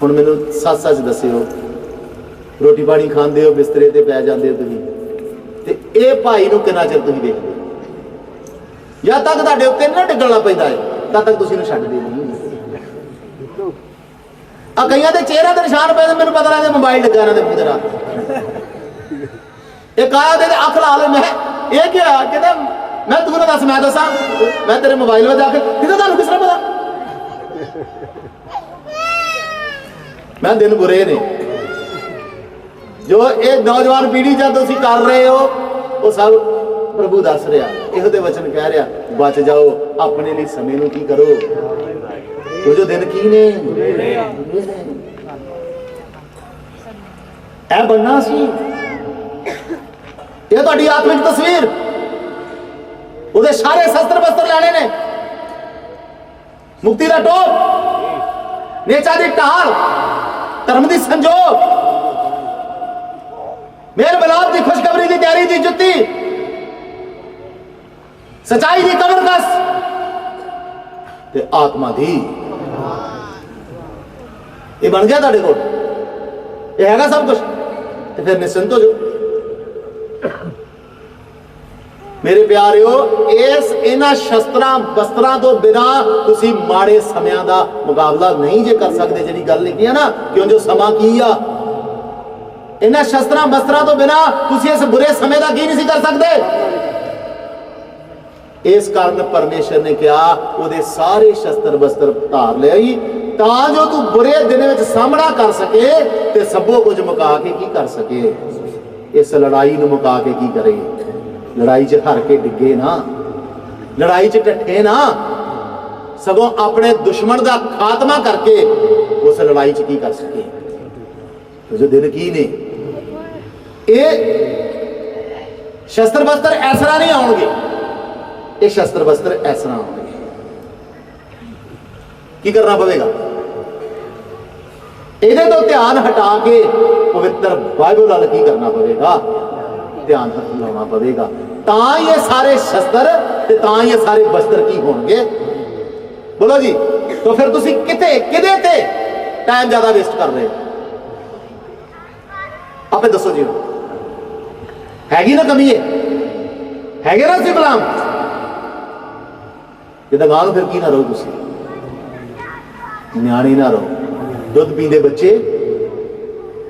हुण मैनूं सच सच दस्सिओ, रोटी पानी खांदे हो, बिस्तरे ते पै जांदे हो तुसीं, ते ये भाई नूं किन्ना चिर तुसीं देखदे? जद तक तुहाडे उत्ते ना डिग्गण पैंदा है, तद तक तुसीं इहनूं छड्डदे नहीं। आ कईयां दे चेहरे ते निशान पए, मैनूं पता लगदा मोबाइल डिग्गा इहनां दे मूंह ते रात। एक आया ते अख ला ले, मैं ये क्या कहता, मैं तू दस, मैं दसा, मैं तेरे मोबाइल में जाके किते तुहानूं किस तरह पता? मैं दिन बुरे ने जो ये नौजवान पीढ़ी जब तुम कर रहे हो वो सब प्रभु दस रहा, ਇਹੋ ਤੇ वचन कह रहा, बच जाओ अपने लिए समय ਨੂੰ की करो, वो जो दिन की ने ऐ बनना सी। ये ਤੁਹਾਡੀ आत्मिक तस्वीर, ਉਹਦੇ ਸਾਰੇ शस्त्र बस्त्र ਲੈਣੇ ने, मुक्ति का टोप, नेचा की ढाल, धर्म की संजोग, मेल मिलाप की खुशखबरी की तैयारी की जुत्ती, सच्चाई की कमर कस ते आत्मा दी, ये बन गया तुहाडे कोल, ये हैगा सब कुछ, ते फिर निश्चिंत हो जाओ। मेरे प्यारिओ, इस इन्हां शस्त्रां बस्त्रां तो बिना तुसी माड़े समयां दा मुकाबला नहीं जे कर सकते। जिहड़ी गल लिखी है ना, क्यों जो समा की आ, इन्हां शस्त्रां बस्त्रां तो बिना तुसी इस बुरे समय दा की नहीं कर सकते। इस कारण परमेश्वर ने कहा ਉਹਦੇ सारे शस्त्र बस्त्र धार लियाई ਤਾਂ ਜੋ तू बुरे दिन ਵਿੱਚ ਸਾਹਮਣਾ कर सके ਤੇ ਸਭੋ ਕੁਝ ਮੁਕਾ ਕੇ ਕੀ कर सके। इस लड़ाई ਨੂੰ ਮੁਕਾ ਕੇ ਕੀ करे, लड़ाई च हार के डिगे ना, लड़ाई च ढठे ना, सगों अपने दुश्मन का खात्मा करके उस लड़ाई च की कर सके। तो जो दिन की ने ये शस्त्र बस्त्र ऐसा नहीं आउणगे, ये शस्त्र बस्त्र ऐसा आउणगे। की करना पवेगा, ਇਹਦੇ ਤੋਂ ਧਿਆਨ ਹਟਾ ਕੇ ਪਵਿੱਤਰ ਬਾਈਬਲ ਵੱਲ ਕੀ ਕਰਨਾ ਪਵੇਗਾ, ਧਿਆਨ ਲਾਉਣਾ ਪਵੇਗਾ। ਤਾਂ ਹੀ ਇਹ ਸਾਰੇ ਸ਼ਸਤਰ ਤੇ ਤਾਂ ਹੀ ਇਹ ਸਾਰੇ ਬਸਤਰ ਕੀ ਹੋਣਗੇ। ਬੋਲੋ ਜੀ। तो फिर ਤੁਸੀਂ ਕਿਤੇ ਕਿਹਦੇ ਤੇ ਟਾਈਮ ਜ਼ਿਆਦਾ ਵੇਸਟ ਕਰ ਰਹੇ ਹੋ, ਆਪੇ ਦੱਸੋ ਜੀ। ਹੈਗੀ ਨਾ ਕਮੀ, ਹੈਗੇ ਨਾ ਸੀ ਗੁਲਾਮ, ਜਿੱਦਾਂ ਗਾਂ ਨੂੰ ਫਿਰ ਕੀ ਨਾ ਰਹੋ, ਤੁਸੀਂ ਨਿਆਣੇ ਨਾ ਰਹੋ। ਦੁੱਧ ਪੀਂਦੇ ਬੱਚੇ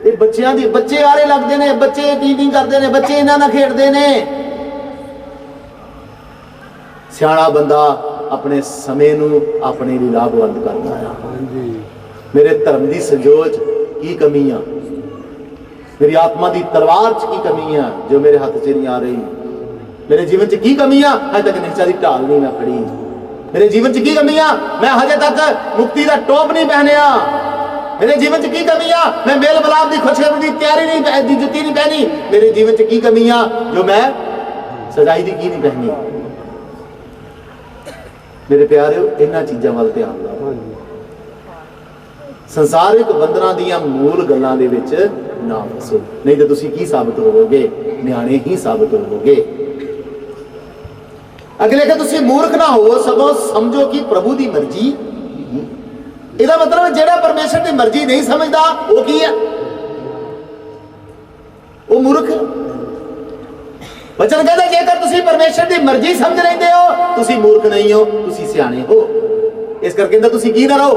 ਤੇ ਬੱਚਿਆਂ ਦੀ ਬੱਚੇ ਆਰੇ ਲੱਗਦੇ ਨੇ, ਬੱਚੇ ਟੀਵੀ ਕਰਦੇ ਨੇ, ਬੱਚੇ ਇਹਨਾਂ ਨਾਲ ਖੇਡਦੇ ਨੇ। ਸਿਆਣਾ ਬੰਦਾ ਆਪਣੇ ਸਮੇਂ ਨੂੰ ਆਪਣੇ ਲਈ ਲਾਭਵੰਦ ਕਰਦਾ ਆ। ਮੇਰੇ ਧਰਮ ਦੀ ਸੰਜੋਚ ਕੀ ਕਮੀ ਆ, ਮੇਰੀ ਆਤਮਾ ਦੀ ਤਲਵਾਰ 'ਚ ਕੀ ਕਮੀ ਆ ਜੋ ਮੇਰੇ ਹੱਥ 'ਚ ਨਹੀਂ ਆ ਰਹੀ। ਮੇਰੇ ਜੀਵਨ 'ਚ ਕੀ ਕਮੀ ਆ, ਹਜੇ ਤੱਕ ਨਿਸ਼ਚਾ ਦੀ ਢਾਲ ਨਹੀਂ ਮੈਂ ਫੜੀ। ਮੇਰੇ ਜੀਵਨ 'ਚ ਕੀ ਕਮੀ ਆ, ਮੈਂ ਹਜੇ ਤੱਕ ਮੁਕਤੀ ਦਾ ਟੋਪ ਨਹੀਂ ਪਹਿਨਿਆ। मेरे जीवन च की कमी आ, मैं मेल मिलाप की खुशखबरी की तैयारी नहीं दी जुत्ती नहीं पहनी। मेरे जीवन च की कमी आ, जो मैं सजाई दी की नहीं पहनी। मेरे प्यारे, इन्हां चीज़ां वल ध्यान दिओ। संसारिक बंधनां दीयां मूल गल्लां दे विच ना फसो, नहीं तो तुसीं की साबित होवोगे, निआणे ही साबित होवोगे। अगले कि तुसीं मूर्ख ना हो, सगों समझो कि प्रभु की मर्जी। ਇਹਦਾ ਮਤਲਬ ਜਿਹੜਾ ਪਰਮੇਸ਼ਰ ਦੀ ਮਰਜ਼ੀ ਨਹੀਂ ਸਮਝਦਾ ਉਹ ਕੀ ਹੈ, ਉਹ ਮੂਰਖ। ਵਚਨ ਕਹਿੰਦਾ ਜੇਕਰ ਤੁਸੀਂ ਪਰਮੇਸ਼ਰ ਦੀ ਮਰਜ਼ੀ ਸਮਝ ਲੈਂਦੇ ਹੋ, ਤੁਸੀਂ ਮੂਰਖ ਨਹੀਂ ਹੋ, ਤੁਸੀਂ ਸਿਆਣੇ ਹੋ। ਇਸ ਕਰਕੇ ਕਹਿੰਦਾ ਤੁਸੀਂ ਕੀ ਨਾ ਰਹੋ,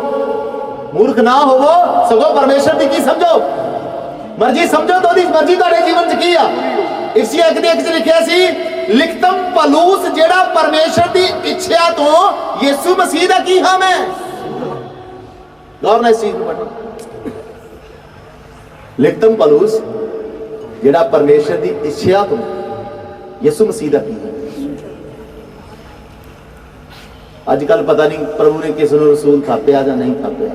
ਮੂਰਖ ਨਾ ਹੋਵੋ, ਸਗੋਂ ਪਰਮੇਸ਼ਰ ਦੀ ਕੀ ਸਮਝੋ, ਮਰਜ਼ੀ ਸਮਝੋ। ਤਾਂ ਉਹਦੀ ਮਰਜ਼ੀ ਤੁਹਾਡੇ ਜੀਵਨ 'ਚ ਕੀ ਆ। ਇਫਸੀਆਂ 1:1 'ਚ ਲਿਖਿਆ ਸੀ, ਲਿਖਤਮ ਪਲੂਸ ਜਿਹੜਾ ਪਰਮੇਸ਼ਰ ਦੀ ਇੱਛਾ ਤੋਂ ਯਿਸੂ ਮਸੀਹ ਦਾ ਕੀ ਹਾਮ ਹੈ। गौर इस चीज को, लिखतम पलूस जेड़ा परमेश्वर की इच्छा तो यसु मसीह का की है। अजकल पता नहीं प्रभु ने किसी रसूल थापिया या नहीं थापिया,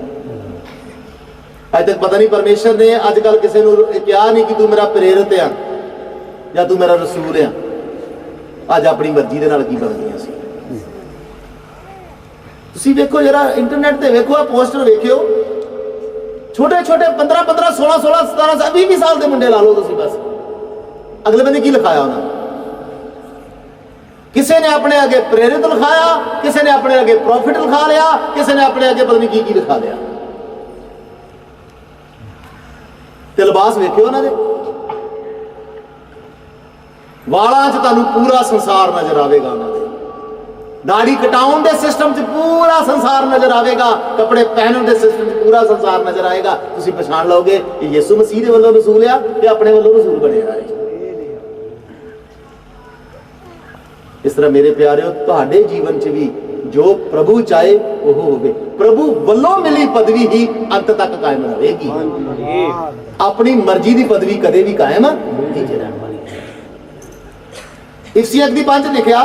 अज तक पता नहीं परमेश्वर ने अजकल किसी को कहा नहीं कि तू मेरा प्रेरित है या तू मेरा रसूल है। अज अपनी मर्जी के नाल की बनदियां सी। ਤੁਸੀਂ ਵੇਖੋ ਜਰਾ ਇੰਟਰਨੈਟ ਤੇ ਵੇਖੋ, ਆ ਪੋਸਟਰ ਵੇਖਿਓ, ਛੋਟੇ ਛੋਟੇ 15 16 17 20 ਸਾਲ ਦੇ ਮੁੰਡੇ ਲਾ ਲਓ ਤੁਸੀਂ। ਬਸ ਅਗਲੇ ਬੰਦੇ ਕੀ ਲਿਖਾਇਆ ਉਹਨਾਂ ਨੇ, ਕਿਸੇ ਨੇ ਆਪਣੇ ਅੱਗੇ ਪ੍ਰੇਰਿਤ ਲਿਖਾਇਆ, ਕਿਸੇ ਨੇ ਆਪਣੇ ਅੱਗੇ ਪ੍ਰੋਫਿਟ ਲਿਖਾ ਲਿਆ, ਕਿਸੇ ਨੇ ਆਪਣੇ ਅੱਗੇ ਪਤਾ ਨਹੀਂ ਕੀ ਲਿਖਾ ਲਿਆ। ਤੇ ਲਿਬਾਸ ਵੇਖਿਓ ਉਹਨਾਂ ਦੇ, ਵਾਲਾਂ 'ਚ ਤੁਹਾਨੂੰ ਪੂਰਾ ਸੰਸਾਰ ਨਜ਼ਰ ਆਵੇਗਾ ਉਹਨਾਂ ਦੇ। दाढ़ी कटाउन के सिस्टम च पूरा संसार नजर आएगा, कपड़े पहनने के सिस्टम च पूरा संसार नजर आएगा। तुसीं पछाण लोगे कि यीशु मसीह दे वल्लों रसूल आ कि अपने वल्लों रसूल बनेगा। इस तरह मेरे प्यारे, तुहाडे जीवन च भी जो प्रभु चाहे वो होवे। प्रभु वल्लों मिली पदवी ही अंत तक कायम रहेगी। अपनी मर्जी की पदवी कदे भी कायम नहीं रहने वाली। इफिसियां 5 लिखिया,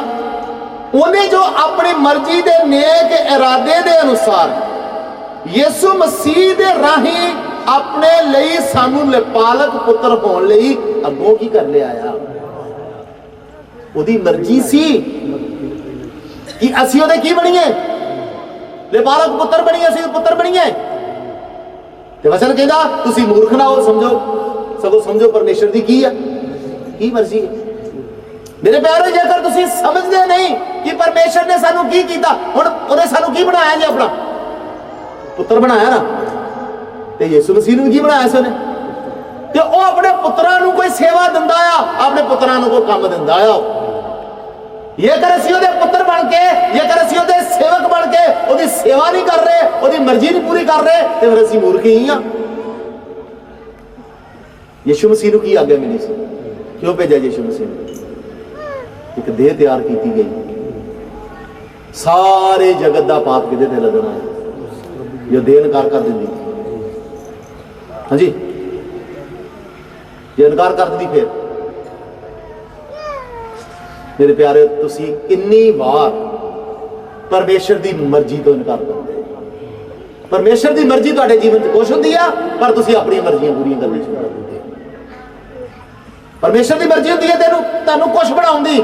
उन्हें जो अपनी मर्जी के नेक इरादे के अनुसार यीशु मसीह के राही अपने लिए सानू लिपालक पुत्र होने लई अगों की कर लिया आया। उहदी मर्जी सी कि असीं उहदे की बणीए, लिपालक पुत्र बणीए, असीं पुत्र बणीए। ते वचन कहंदा तुसीं मूर्ख ना हो, समझो सगों समझो परमेश्वर दी की है, की मर्जी है। मेरे प्यारे, जेकर तुसीं समझदे नहीं कि परमेश्वर ने सानू की कीता, हुण उहने सानू की बनाया जी, अपना पुत्र बनाया ना, ते यीशु मसीह नूं की बनाया सी उहने, ते ओह अपने पुत्रां नूं कोई सेवा दिंदा आ, अपने पुत्रां नूं कोई काम दिंदा आ। जेकर असीं उहदे पुत्र बन के, जेकर असीं उहदे सेवक बन के उहदी सेवा नहीं कर रहे, उहदी मर्जी नहीं पूरी कर रहे, ते फिर असीं मूर्ख ही हां। यीशु मसीह नूं की आग्या मिली सी, क्यों भेजा यीशु मसीह नूं? एक देह तैयार की गई, सारे जगत का पाप किदे ते लगना है, जो देह इनकार कर देंदी। हाँ जी, जे इनकार कर दी फिर मेरे प्यारे, तुसी कितनी बार परमेश्वर की मर्जी तो इनकार करते? परमेश्वर की मर्जी तुहाडे जीवन च कुछ हुंदी आ, पर तुसी अपनी मर्जियां पूरी करनी शुरू कर दिंदे। परमेश्वर की मर्जी हुंदी है तुहानूं कुछ बनाउण दी,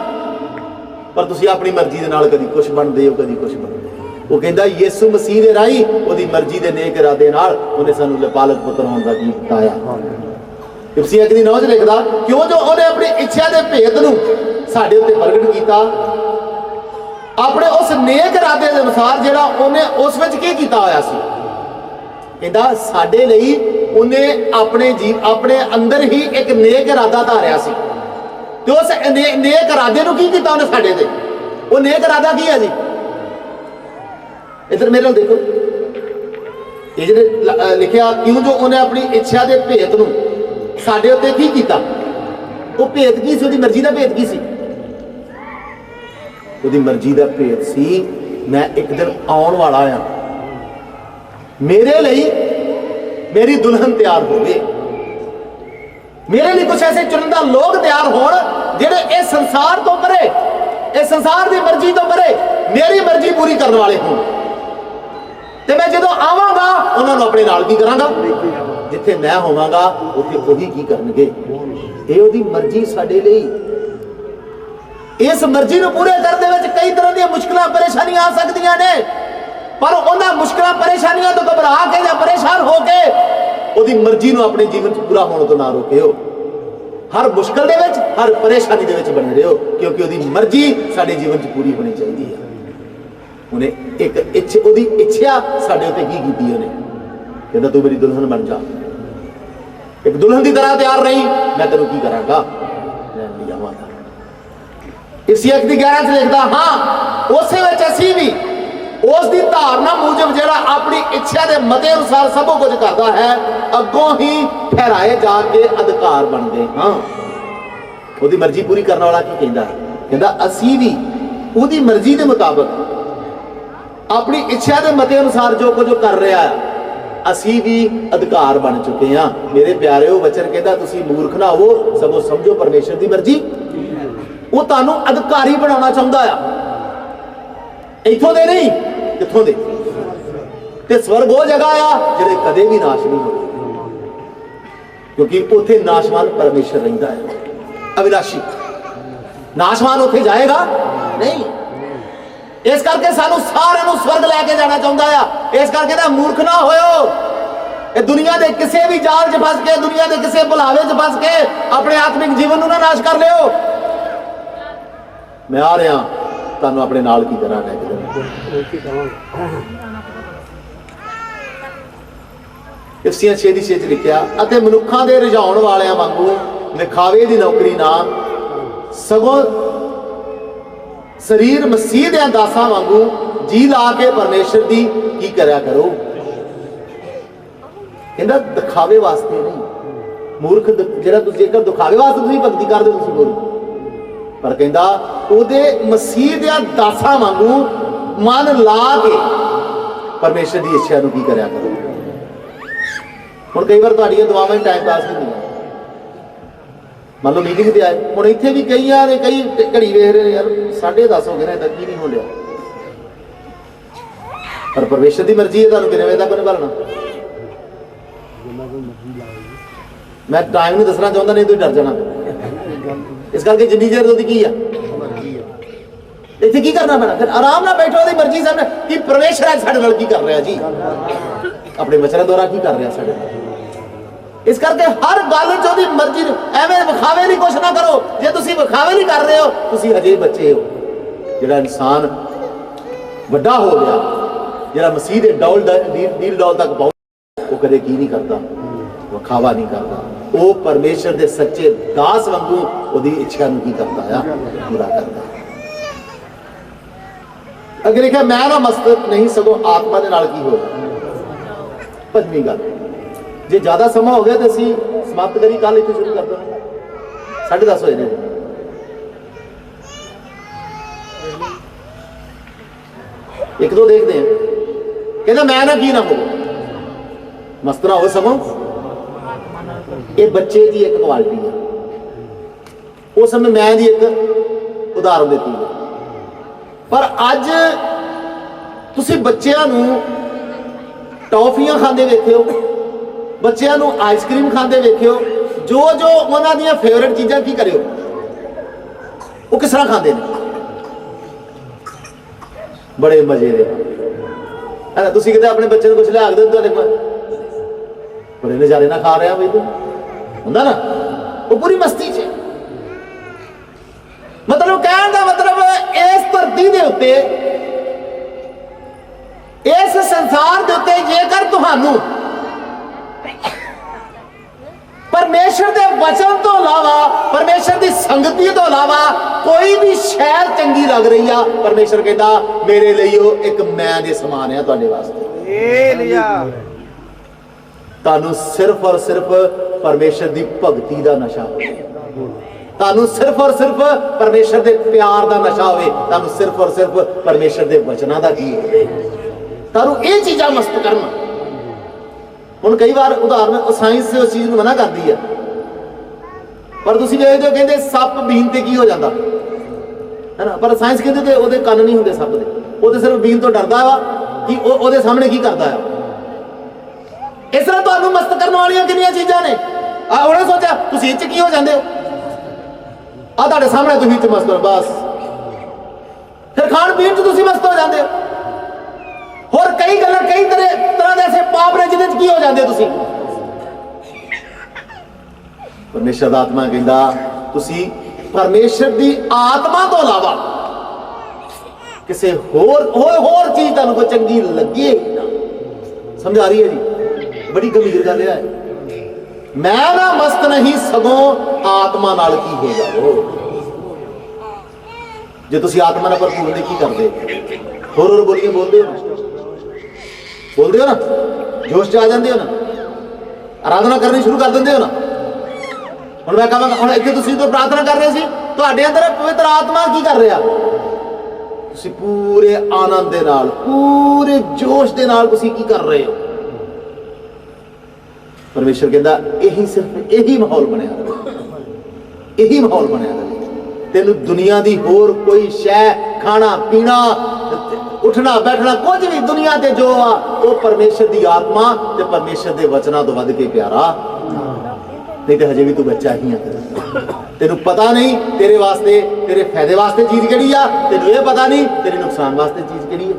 पर तुसी अपनी मर्जी दे नाल कदी कुछ बनदे हो, कदी कुछ बनदे हो। वो कहंदा यीशु मसीह दे राही ओहदी मर्जी दे नेक इरादे नाल उहने सानूं लिपालक पुत्र होण दा जी बताया। इफिसियां 9 लिखदा, क्यों जो उहने अपनी इच्छा दे भेद नूं साडे उत्ते प्रगट कीता, अपने उस नेक इरादे दे अनुसार जिहड़ा उहने उस विच की कीता होया सी। कहंदा साडे लई उहने अपने अंदर ही एक नेक इरादा धारिया सी, ते उस नेक इरादे नूं की कीता उहने साडे ते? वो नेक इरादा की है जी? इधर मेरे देखो, ये जो लिखिया, क्यों जो उन्हें अपनी इच्छा के भेद नूं साडे उत्ते की कीता। वो भेद की सी? उहदी मर्जी का भेद की सी? उहदी मर्जी का भेद सी, मैं एक दिन आउण वाला हां, मेरे लिए मेरी दुल्हन तैयार होवे, मेरे लिए कुछ ऐसे चुनिंदा लोग तैयार होण जिहड़े इस संसार तो परे, इस संसार की मर्जी तो परे मेरी मर्जी पूरी करने वाले होण। ते मैं जदों आवांगा उन्हां नूं अपने नाल की करांगा, जिथे मैं होवांगा उत्थे ओही की करनगे। ये ओहदी मर्जी साडे लई। इस मर्जी नूं पूरे करने विच कई तरह दी मुश्किलां परेशानियां आ सकदियां ने, पर उन्हां मुश्किलां परेशानियां तो घबरा के या परेशान हो के ओहदी मर्जी नूं अपने जीवन च पूरा होण तो ना रोकिओ। हर मुश्किल दे विच, हर परेशानी दे विच बने रहिओ, क्योंकि ओहदी मर्जी साडे जीवन च पूरी होनी चाहिदी है। उन्हें एक ओहदी इच्छा साडे उत्ते की कीती, उहने कहंदा तू मेरी दुल्हन बन जा, एक दुल्हन की तरह तैयार रही, मैं तेनों की करांगा, मैं ले आवांगा। इफिसियां 11 लिखदा, हाँ उसे विच असीं भी उसकी धारणा मूजब जिहड़ा अपनी इच्छा के मते अनुसार सब कुछ करता है, अगों ही ठहराए जाके अधिकार बनते हाँ। उसकी मर्जी पूरी करने वाला की कहता है? कहता असीं भी उसकी मर्जी के मुताबिक अपनी इच्छा के मते अनुसार जो कुछ कर रहा है, असीं भी अधिकार बन चुके हैं। मेरे प्यारे हो वचन कहता तुसीं मूर्ख ना हो, सगों समझो परमेश्वर की मर्जी वो तुहानूं अधिकारी बनाना चाहता है, इथों दे नहीं किथों दे। ते स्वर्ग वो जगह आ जिहड़े कदे भी नाश नहीं होते, क्योंकि उत्थे नाशवान परमेश्वर रहिंदा है, अविनाशी। नाशवान उत्थे जाएगा नहीं। इस करके सानू सारे नूं स्वर्ग लैके जाना चाहता है। इस करके ना मूर्ख ना होयो, दुनिया के किसी भी जाल च फस के, दुनिया के किसी भुलावे च फस के अपने आत्मिक जीवन नूं ना नाश कर लियो। मैं आ रहा तुहानूं अपने नाल की तरह लैके इफिसियां 6:6 लिखिया, अते मनुखां दे रिझाउण वालियां वांगू विखावे दी नौकरी ना, सगों शरीर मसीह दे दासां वांगू जी ला के परमेश्वर दी की करया करो। कहंदा दिखावे वास्ते नहीं। मूर्ख जिहड़ा तुसीं जेकर दिखावे वास्ते तुसीं भगती करदे तुसीं मूर्ख, पर कहंदा ओहदे मसीह दे दासां वांगू मन ला के परमेश्वर की इच्छा नूं की करिया करो। हुण कई बार तुहाडीआं दुआवां टाइम पास नहीं होंदियां। मान लो मीटिंग से आए, हुण इत्थे भी कई घड़ी वेख रहे यार 10:30 हो गए ने, तक की नहीं हो लिया, पर परमेश्वर की मर्जी है तुहानूं कितने बजे तक निभालना। मैं टाइम नहीं दसना चाहता, नहीं तुसीं डर जाना। इस करके जिन्नी देर ओहदी की आ इत्थे की करना पैना, फिर आराम नाल बैठो, ओहदी मर्जी सामने कि परमेश्वर अज साडे नाल की कर रहा जी, अपने वचनां द्वारा की कर रहा साडे नाल। इस करके हर गल च ओहदी मर्जी एवें विखावे नहीं, कुछ ना करो। जे तुसीं विखावे नहीं कर रहे हो, तुसीं हजे बच्चे हो। जिहड़ा इंसान वड्डा हो गया, जिहड़ा मसीह दे डील डौल तक पहुंच, वो कदे की नहीं करता, विखावा नहीं करता। वो परमेश्वर दे सच्चे दास वांगू ओहदी इच्छा नूं की करता है, पूरा करता है। अगर लिखा मैं ना मस्तक नहीं सगों आत्मा दे नाल की हो। पंजवीं गल, जे ज्यादा समा हो गया तो असीं समाप्त करी, कल इत्थे शुरू कर देंगे, 10:30 होए ने। एक दो देखते हैं, कहना मैं ना की ना हो, मस्त ना हो सगों। ये बच्चे की एक क्वालिटी है, उस समय मैं दी एक उदाहरण देती है। पर अज तुसीं बच्चिआं नूं टॉफियां खांदे वेखे हो, बच्चिआं नूं आइसक्रीम खांदे वेखे हो, जो जो उन्हां दीयां फेवरेट चीज़ां की करियो वो किस तरह खांदे ने, बड़े मजे दे। है ना, तुसीं किते अपने बच्चे नूं कुछ लिया के दो, तुहाडे बड़े नज़ारे ना खा रहे हैं, बई हुंदा ना, वो पूरी मस्ती च। मतलब कहने का मतलब इस धरती के उत्ते, इस संसार के उत्ते जेकर तुहानू परमेश्वर के वचन तो अलावा, परमेश्वर की संगति तो अलावा कोई भी शहर चंगी लग रही है, परमेश्वर कहता मेरे लिए वो एक मैं दे समान है तुहाडे वास्ते। तानू सिर्फ और सिर्फ परमेश्वर की भगती का नशा हो, तानू सिर्फ और सिर्फ परमेश्वर के प्यार का नशा हो, तानू सिर्फ और सिर्फ परमेश्वर के वचनों का की हो, तानू ये चीज़ां मस्त करना। हुण कई बार उदाहरण साइंस से उस चीज़ को मना करती है, पर तुसीं देखदे हो कहंदे सप बीन ते की हो जाता है ना, पर साइंस कहंदे ते ओहदे कंन नहीं हुंदे सप दे, वो तो सिर्फ बीन तो डरदा वा कि ओहदे सामने की करदा है। इस तरह तुहानू मस्त करने वाली कितनी चीज़ां ने। उन्हें सोचा तुसीं इह च की हो जांदे हो, आ तुहाडे सामने तुसीं इह च मस्त हो, बस फिर खाण पीण च तुसीं मस्त हो जांदे हो। होर कई गल्लां कई तरह दे ऐसे पाप ने जिहदे च की हो जांदे हो तुसीं। परमेश्वर दा आत्मा कहंदा तुसीं परमेश्वर दी आत्मा तो अलावा किसी होर चीज़ तुहानू कोई चंगी लगे ना। समझ आ रही है जी, बड़ी गंभीर गल है। मैं ना मस्त नहीं सगों आत्मा नाल की हो जाओ। जे तुसीं आत्मा नाल भरपूर नहीं की करदे, होर बोलिए बोलते हो ना, जोश च आ जाते हो ना, आराधना करनी शुरू कर देंगे हो ना। हुण मैं कहांगा हुण इत्थे तुसीं तो प्रार्थना कर रहे सी, तुहाडे अंदर पवित्र आत्मा की कर रहा, तुसीं पूरे आनंद दे नाल पूरे जोश दे नाल तुसीं की कर रहे हो। परमेश्वर कहता यही सिर्फ यही माहौल बनया रहे, यही माहौल बनया रहे। तेनू दुनिया की होर कोई शै, खाना पीना, उठना बैठना कुछ भी दुनिया ते जो आ वो परमेश्वर की आत्मा ते परमेश्वर के वचनों तो वध के प्यारा नहीं। तो हजे भी तू बच्चा ही है, तेनू पता नहीं तेरे वास्ते तेरे फायदे वास्ते चीज़ केड़ी आ, तेनू ये पता नहीं तेरे नुकसान वास्ते चीज़ केड़ी है।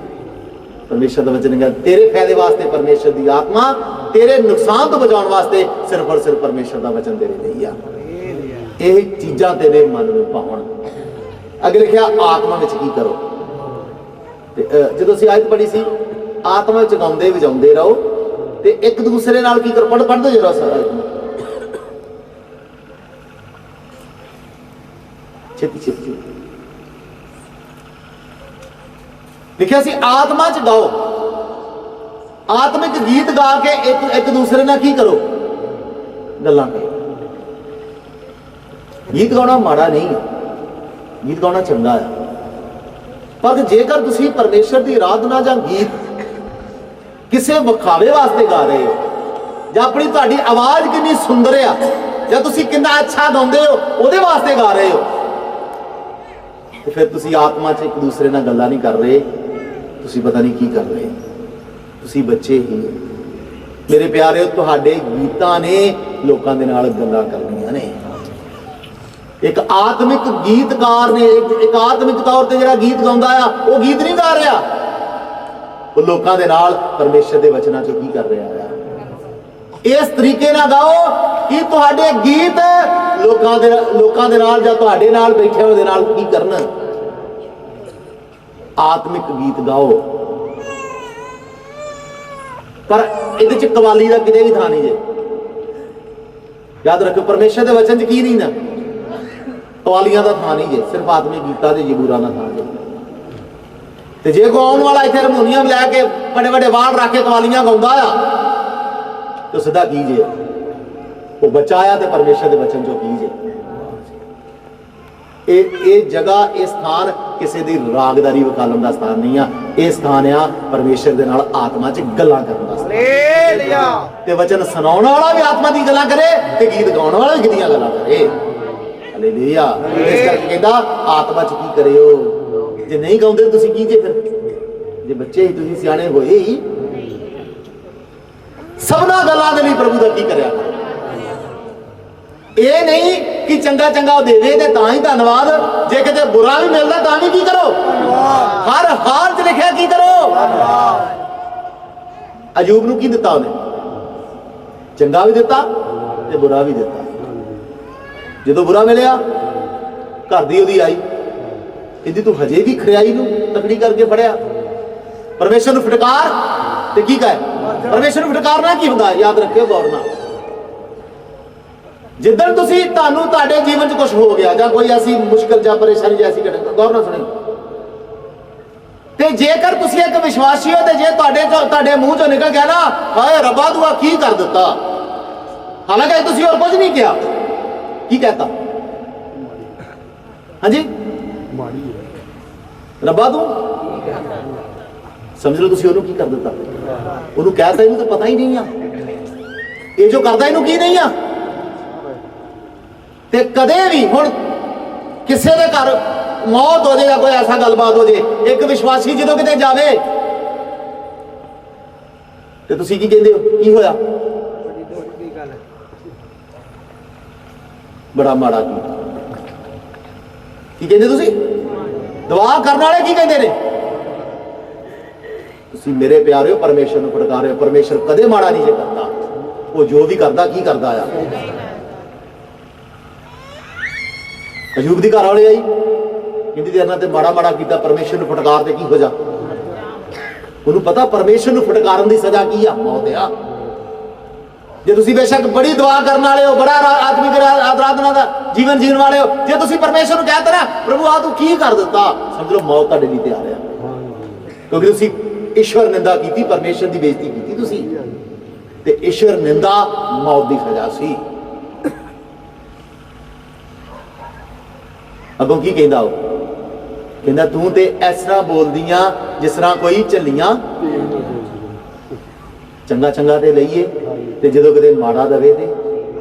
परमेश्वर का वचन है तेरे फायदे वास्ते परमेश्वर की आत्मा, तेरे नुकसान तो बचाने वास्ते सिर्फ और सिर्फ परमेश्वर का वचन तेरे लिए आ। ये चीज़ां तेरे मन में पाउण। अगे लिखिया आत्मा विच की करो। जो असीं आयत पढ़ी सी आत्मा विच गाउंदे वजाउंदे रहो ते एक दूसरे नाल की करो। पढ़दे जरा सारा छेती छेती लिखिया सी आत्मा च गाओ, आत्मिक गीत गा के एक दूसरे नाल की करो, गल्लां करो। गीत गाना माड़ा नहीं है, गीत गाना चंगा है, पर जेकर तुसीं परमेश्वर की आराधना जां गीत ਕਿਸੇ ਵਿਖਾਵੇ ਵਾਸਤੇ ਗਾ ਰਹੇ ਹੋ, ਜਾਂ ਆਪਣੀ ਤੁਹਾਡੀ ਆਵਾਜ਼ ਕਿੰਨੀ ਸੁੰਦਰ ਆ, ਜਾਂ ਤੁਸੀਂ ਕਿੰਨਾ ਅੱਛਾ ਗਾਉਂਦੇ ਹੋ ਉਹਦੇ ਵਾਸਤੇ ਗਾ ਰਹੇ ਹੋ, ਤੇ ਫਿਰ ਤੁਸੀਂ ਆਤਮਾ 'ਚ ਇੱਕ ਦੂਸਰੇ ਨਾਲ ਗੱਲਾਂ ਨਹੀਂ ਕਰ ਰਹੇ, ਤੁਸੀਂ ਪਤਾ ਨਹੀਂ ਕੀ ਕਰ ਰਹੇ, ਤੁਸੀਂ ਬੱਚੇ ਹੀ ਹੋ। ਮੇਰੇ ਪਿਆਰਿਓ, ਤੁਹਾਡੇ ਗੀਤਾਂ ਨੇ ਲੋਕਾਂ ਦੇ ਨਾਲ ਗੱਲਾਂ ਕਰਨੀਆਂ ਨੇ। ਇੱਕ ਆਤਮਿਕ ਗੀਤਕਾਰ ਨੇ, ਇੱਕ ਆਤਮਿਕ ਤੌਰ ਤੇ ਜਿਹੜਾ ਗੀਤ ਗਾਉਂਦਾ ਆ, ਉਹ ਗੀਤ ਨਹੀਂ ਗਾ ਰਿਹਾ, ਉਹ ਲੋਕਾਂ ਦੇ ਨਾਲ ਪਰਮੇਸ਼ਰ ਦੇ ਵਚਨਾਂ 'ਚੋਂ ਕੀ ਕਰ ਰਿਹਾ ਆ। ਇਸ ਤਰੀਕੇ ਨਾਲ ਗਾਓ ਕਿ ਤੁਹਾਡੇ ਗੀਤ ਲੋਕਾਂ ਦੇ ਨਾਲ ਜਾਂ ਤੁਹਾਡੇ ਨਾਲ ਬੈਠੇ ਹੋਏ ਦੇ ਨਾਲ ਕੀ ਕਰਨ। ਆਤਮਿਕ ਗੀਤ ਗਾਓ, ਪਰ ਇਹਦੇ 'ਚ ਕਵਾਲੀ ਦਾ ਕਿਤੇ ਵੀ ਥਾਂ ਨਹੀਂ ਜੇ। ਯਾਦ ਰੱਖੋ, ਪਰਮੇਸ਼ਰ ਦੇ ਵਚਨ 'ਚ ਕੀ ਨਹੀਂ ਨਾ, ਕਵਾਲੀਆਂ ਦਾ ਥਾਂ ਨਹੀਂ ਜੇ, ਸਿਰਫ ਆਤਮਿਕ ਗੀਤਾਂ ਤੇ ਜ਼ਬੂਰਾਂ ਦਾ ਥਾਂ ਜੇ। ਤੇ ਜੇ ਕੋ ਆਉਣ ਵਾਲਾ ਇੱਥੇ ਹਾਰਮੋਨੀਅਮ ਲੈ ਕੇ ਵੱਡੇ ਵੱਡੇ ਵਾਲ ਰੱਖ ਕੇ ਕਵਾਲੀਆਂ ਗਾਉਂਦਾ ਆ, ਤੇ ਸਿੱਧਾ ਕੀ ਜੇ, ਉਹ ਬੱਚਾ ਆ ਤੇ ਪਰਮੇਸ਼ਰ ਦੇ ਵਚਨ 'ਚੋਂ ਕੀ ਜੇ। ਇਹ ਜਗ੍ਹਾ, ਇਹ ਸਥਾਨ ਕਿਸੇ ਦੀ ਰਾਗਦਾਰੀ ਵਕਾਲਣ ਦਾ ਸਥਾਨ ਨਹੀਂ ਆ। ਇਹ ਸਥਾਨ ਆ ਪਰਮੇਸ਼ਰ ਦੇ ਨਾਲ ਆਤਮਾ 'ਚ ਗੱਲਾਂ ਕਰਨ ਦਾ ਸਥਾਨ। ਤੇ ਵਚਨ ਸੁਣਾਉਣ ਵਾਲਾ ਵੀ ਆਤਮਾ ਦੀ ਗੱਲਾਂ ਕਰੇ, ਤੇ ਗੀਤ ਗਾਉਣ ਵਾਲਾ ਵੀ ਗੀਤ ਦੀਆਂ ਗੱਲਾਂ ਕਰੇ। ਹਾਲੇਲੂਇਆ। ਇਸ ਕਰਕੇ ਕਹਿੰਦਾ ਆਤਮਾ 'ਚ ਕੀ ਕਰਿਓ। ਜੇ ਨਹੀਂ ਗਾਉਂਦੇ ਤੁਸੀਂ ਕੀ ਜੇ, ਫਿਰ ਜੇ ਬੱਚੇ ਹੀ ਤੁਸੀਂ ਸਿਆਣੇ ਹੋਏ ਹੀ, ਸਭਨਾ ਗੱਲਾਂ ਦੇ ਲਈ ਪ੍ਰਭੂ ਦਾ ਕੀ ਕਰਿਆ। ਇਹ ਨਹੀਂ ਕਿ ਚੰਗਾ ਚੰਗਾ ਉਹ ਦੇਵੇ ਤੇ ਤਾਂ ਹੀ ਧੰਨਵਾਦ, ਜੇ ਕਿਤੇ ਬੁਰਾ ਵੀ ਮਿਲਦਾ ਤਾਂ ਵੀ ਕੀ ਕਰੋ, ਹਰ ਹਾਲ 'ਚ ਲਿਖਿਆ ਕੀ ਕਰੋ। ਅਯੂਬ ਨੂੰ ਕੀ ਦਿੱਤਾ ਉਹਨੇ, ਚੰਗਾ ਵੀ ਦਿੱਤਾ ਤੇ ਬੁਰਾ ਵੀ ਦਿੱਤਾ। ਜਦੋਂ ਬੁਰਾ ਮਿਲਿਆ, ਘਰ ਦੀ ਉਹਦੀ ਆਈ, ਕਹਿੰਦੀ ਤੂੰ ਹਜੇ ਵੀ ਖਰਿਆਈ ਨੂੰ ਤਕੜੀ ਕਰਕੇ ਫੜਿਆ। ਪਰਮੇਸ਼ਰ ਨੂੰ ਫਟਕਾਰ ਤੇ ਕੀ ਕਹੇ, ਪਰਮੇਸ਼ਰ ਨੂੰ ਫਟਕਾਰਨਾ ਕੀ ਹੁੰਦਾ, ਯਾਦ ਰੱਖਿਓ ਗੌਰ ਨਾਲ। ਜਿੱਦਣ ਤੁਸੀਂ ਤੁਹਾਡੇ ਜੀਵਨ 'ਚ ਕੁਝ ਹੋ ਗਿਆ, ਜਾਂ ਕੋਈ ਐਸੀ ਮੁਸ਼ਕਲ ਜਾਂ ਪਰੇਸ਼ਾਨੀ ਜੈਸੀ ਘਟਨਾ, ਗੌਰ ਨਾਲ ਸੁਣਿਓ, ਤੇ ਜੇਕਰ ਤੁਸੀਂ ਇੱਕ ਵਿਸ਼ਵਾਸੀ ਹੋ, ਤੇ ਜੇ ਤੁਹਾਡੇ ਮੂੰਹ 'ਚੋਂ ਨਿਕਲ ਗਿਆ ਨਾ, ਹਾਏ ਰੱਬਾ ਤੂੰ ਆ ਕੀ ਕਰ ਦਿੱਤਾ, ਹਾਲਾਂਕਿ ਤੁਸੀਂ ਹੋਰ ਕੁਝ ਨਹੀਂ ਕਿਹਾ, ਕੀ ਕਹਤਾ, ਹਾਂਜੀ ਰੱਬਾ ਤੂੰ, ਸਮਝ ਲਓ ਤੁਸੀਂ ਉਹਨੂੰ ਕੀ ਕਰ ਦਿੱਤਾ। ਉਹਨੂੰ ਕਹਿਤਾ ਇਹਨੂੰ ਤਾਂ ਪਤਾ ਹੀ ਨਹੀਂ ਆ ਇਹ ਜੋ ਕਰਦਾ ਇਹਨੂੰ ਕੀ ਨਹੀਂ ਆ। ਤੇ ਕਦੇ ਵੀ ਹੁਣ ਕਿਸੇ ਦੇ ਘਰ ਮੌਤ ਹੋ ਜਾਏ ਜਾਂ ਕੋਈ ਐਸਾ ਗੱਲਬਾਤ ਹੋ ਜਾਏ, ਇੱਕ ਵਿਸ਼ਵਾਸੀ ਜਦੋਂ ਕਿਤੇ ਜਾਵੇ, ਤੇ ਤੁਸੀਂ ਕੀ ਕਹਿੰਦੇ ਹੋ, ਕੀ ਹੋਇਆ, ਬੜਾ ਮਾੜਾ ਕੀ ਕਹਿੰਦੇ ਤੁਸੀਂ, ਦੁਆ ਕਰਨ ਵਾਲੇ ਕੀ ਕਹਿੰਦੇ ਨੇ। ਤੁਸੀਂ ਮੇਰੇ ਪਿਆਰਿਓ ਪਰਮੇਸ਼ਰ ਨੂੰ ਫਟਕਾਰਿਓ, ਪਰਮੇਸ਼ਰ ਕਦੇ ਮਾੜਾ ਨਹੀਂ ਜੇ ਕਰਦਾ, ਉਹ ਜੋ ਵੀ ਕਰਦਾ ਕੀ ਕਰਦਾ ਆ। ਅਯੂਬ ਦੀ ਘਰ ਵਾਲੇ ਆਈ, ਕਹਿੰਦੀ ਤੇਰੇ ਨਾਲ ਤੇ ਮਾੜਾ ਕੀਤਾ, ਪਰਮੇਸ਼ਰ ਨੂੰ ਫਟਕਾਰ ਤੇ ਕੀ ਹੋ ਜਾ। ਉਹਨੂੰ ਪਤਾ ਪਰਮੇਸ਼ਰ ਨੂੰ ਫਟਕਾਰਨ ਦੀ ਸਜ਼ਾ ਕੀ ਆ, ਮੌਤ ਆ। ਜੇ ਤੁਸੀਂ ਬੇਸ਼ੱਕ ਬੜੀ ਦੁਆ ਕਰਨ ਵਾਲੇ ਹੋ, ਬੜਾ ਆਤਮਿਕ ਆਰਾਧਨਾ ਦਾ ਜੀਵਨ ਜੀਣ ਵਾਲੇ ਹੋ, ਜੇ ਤੁਸੀਂ ਪਰਮੇਸ਼ਰ ਨੂੰ ਕਹਿ ਤਾ ਨਾ ਪ੍ਰਭੂ ਆ ਤੂੰ ਕੀ ਕਰ ਦਿੱਤਾ, ਸਮਝ ਲਓ ਮੌਤ ਤੁਹਾਡੇ ਲਈ ਤਿਆਰ ਆ। ਕਿਉਂਕਿ ਤੁਸੀਂ ਈਸ਼ਵਰ ਨਿੰਦਾ ਕੀਤੀ, ਪਰਮੇਸ਼ਰ ਦੀ ਬੇਇੱਜ਼ਤੀ ਕੀਤੀ ਤੁਸੀਂ, ਤੇ ਈਸ਼ਵਰ ਨਿੰਦਾ ਮੌਤ ਦੀ ਸਜ਼ਾ ਸੀ। ਅੱਗੋਂ ਕੀ ਕਹਿੰਦਾ ਉਹ, ਕਹਿੰਦਾ ਤੂੰ ਤੇ ਇਸ ਤਰ੍ਹਾਂ ਬੋਲਦੀਆਂ ਜਿਸ ਤਰ੍ਹਾਂ ਕੋਈ ਝੱਲੀਆਂ ਚੰਗਾ ਚੰਗਾ ਤੇ ਲਈਏ, ਤੇ ਜਦੋਂ ਕਿਤੇ ਮਾੜਾ ਦਵੇ ਤੇ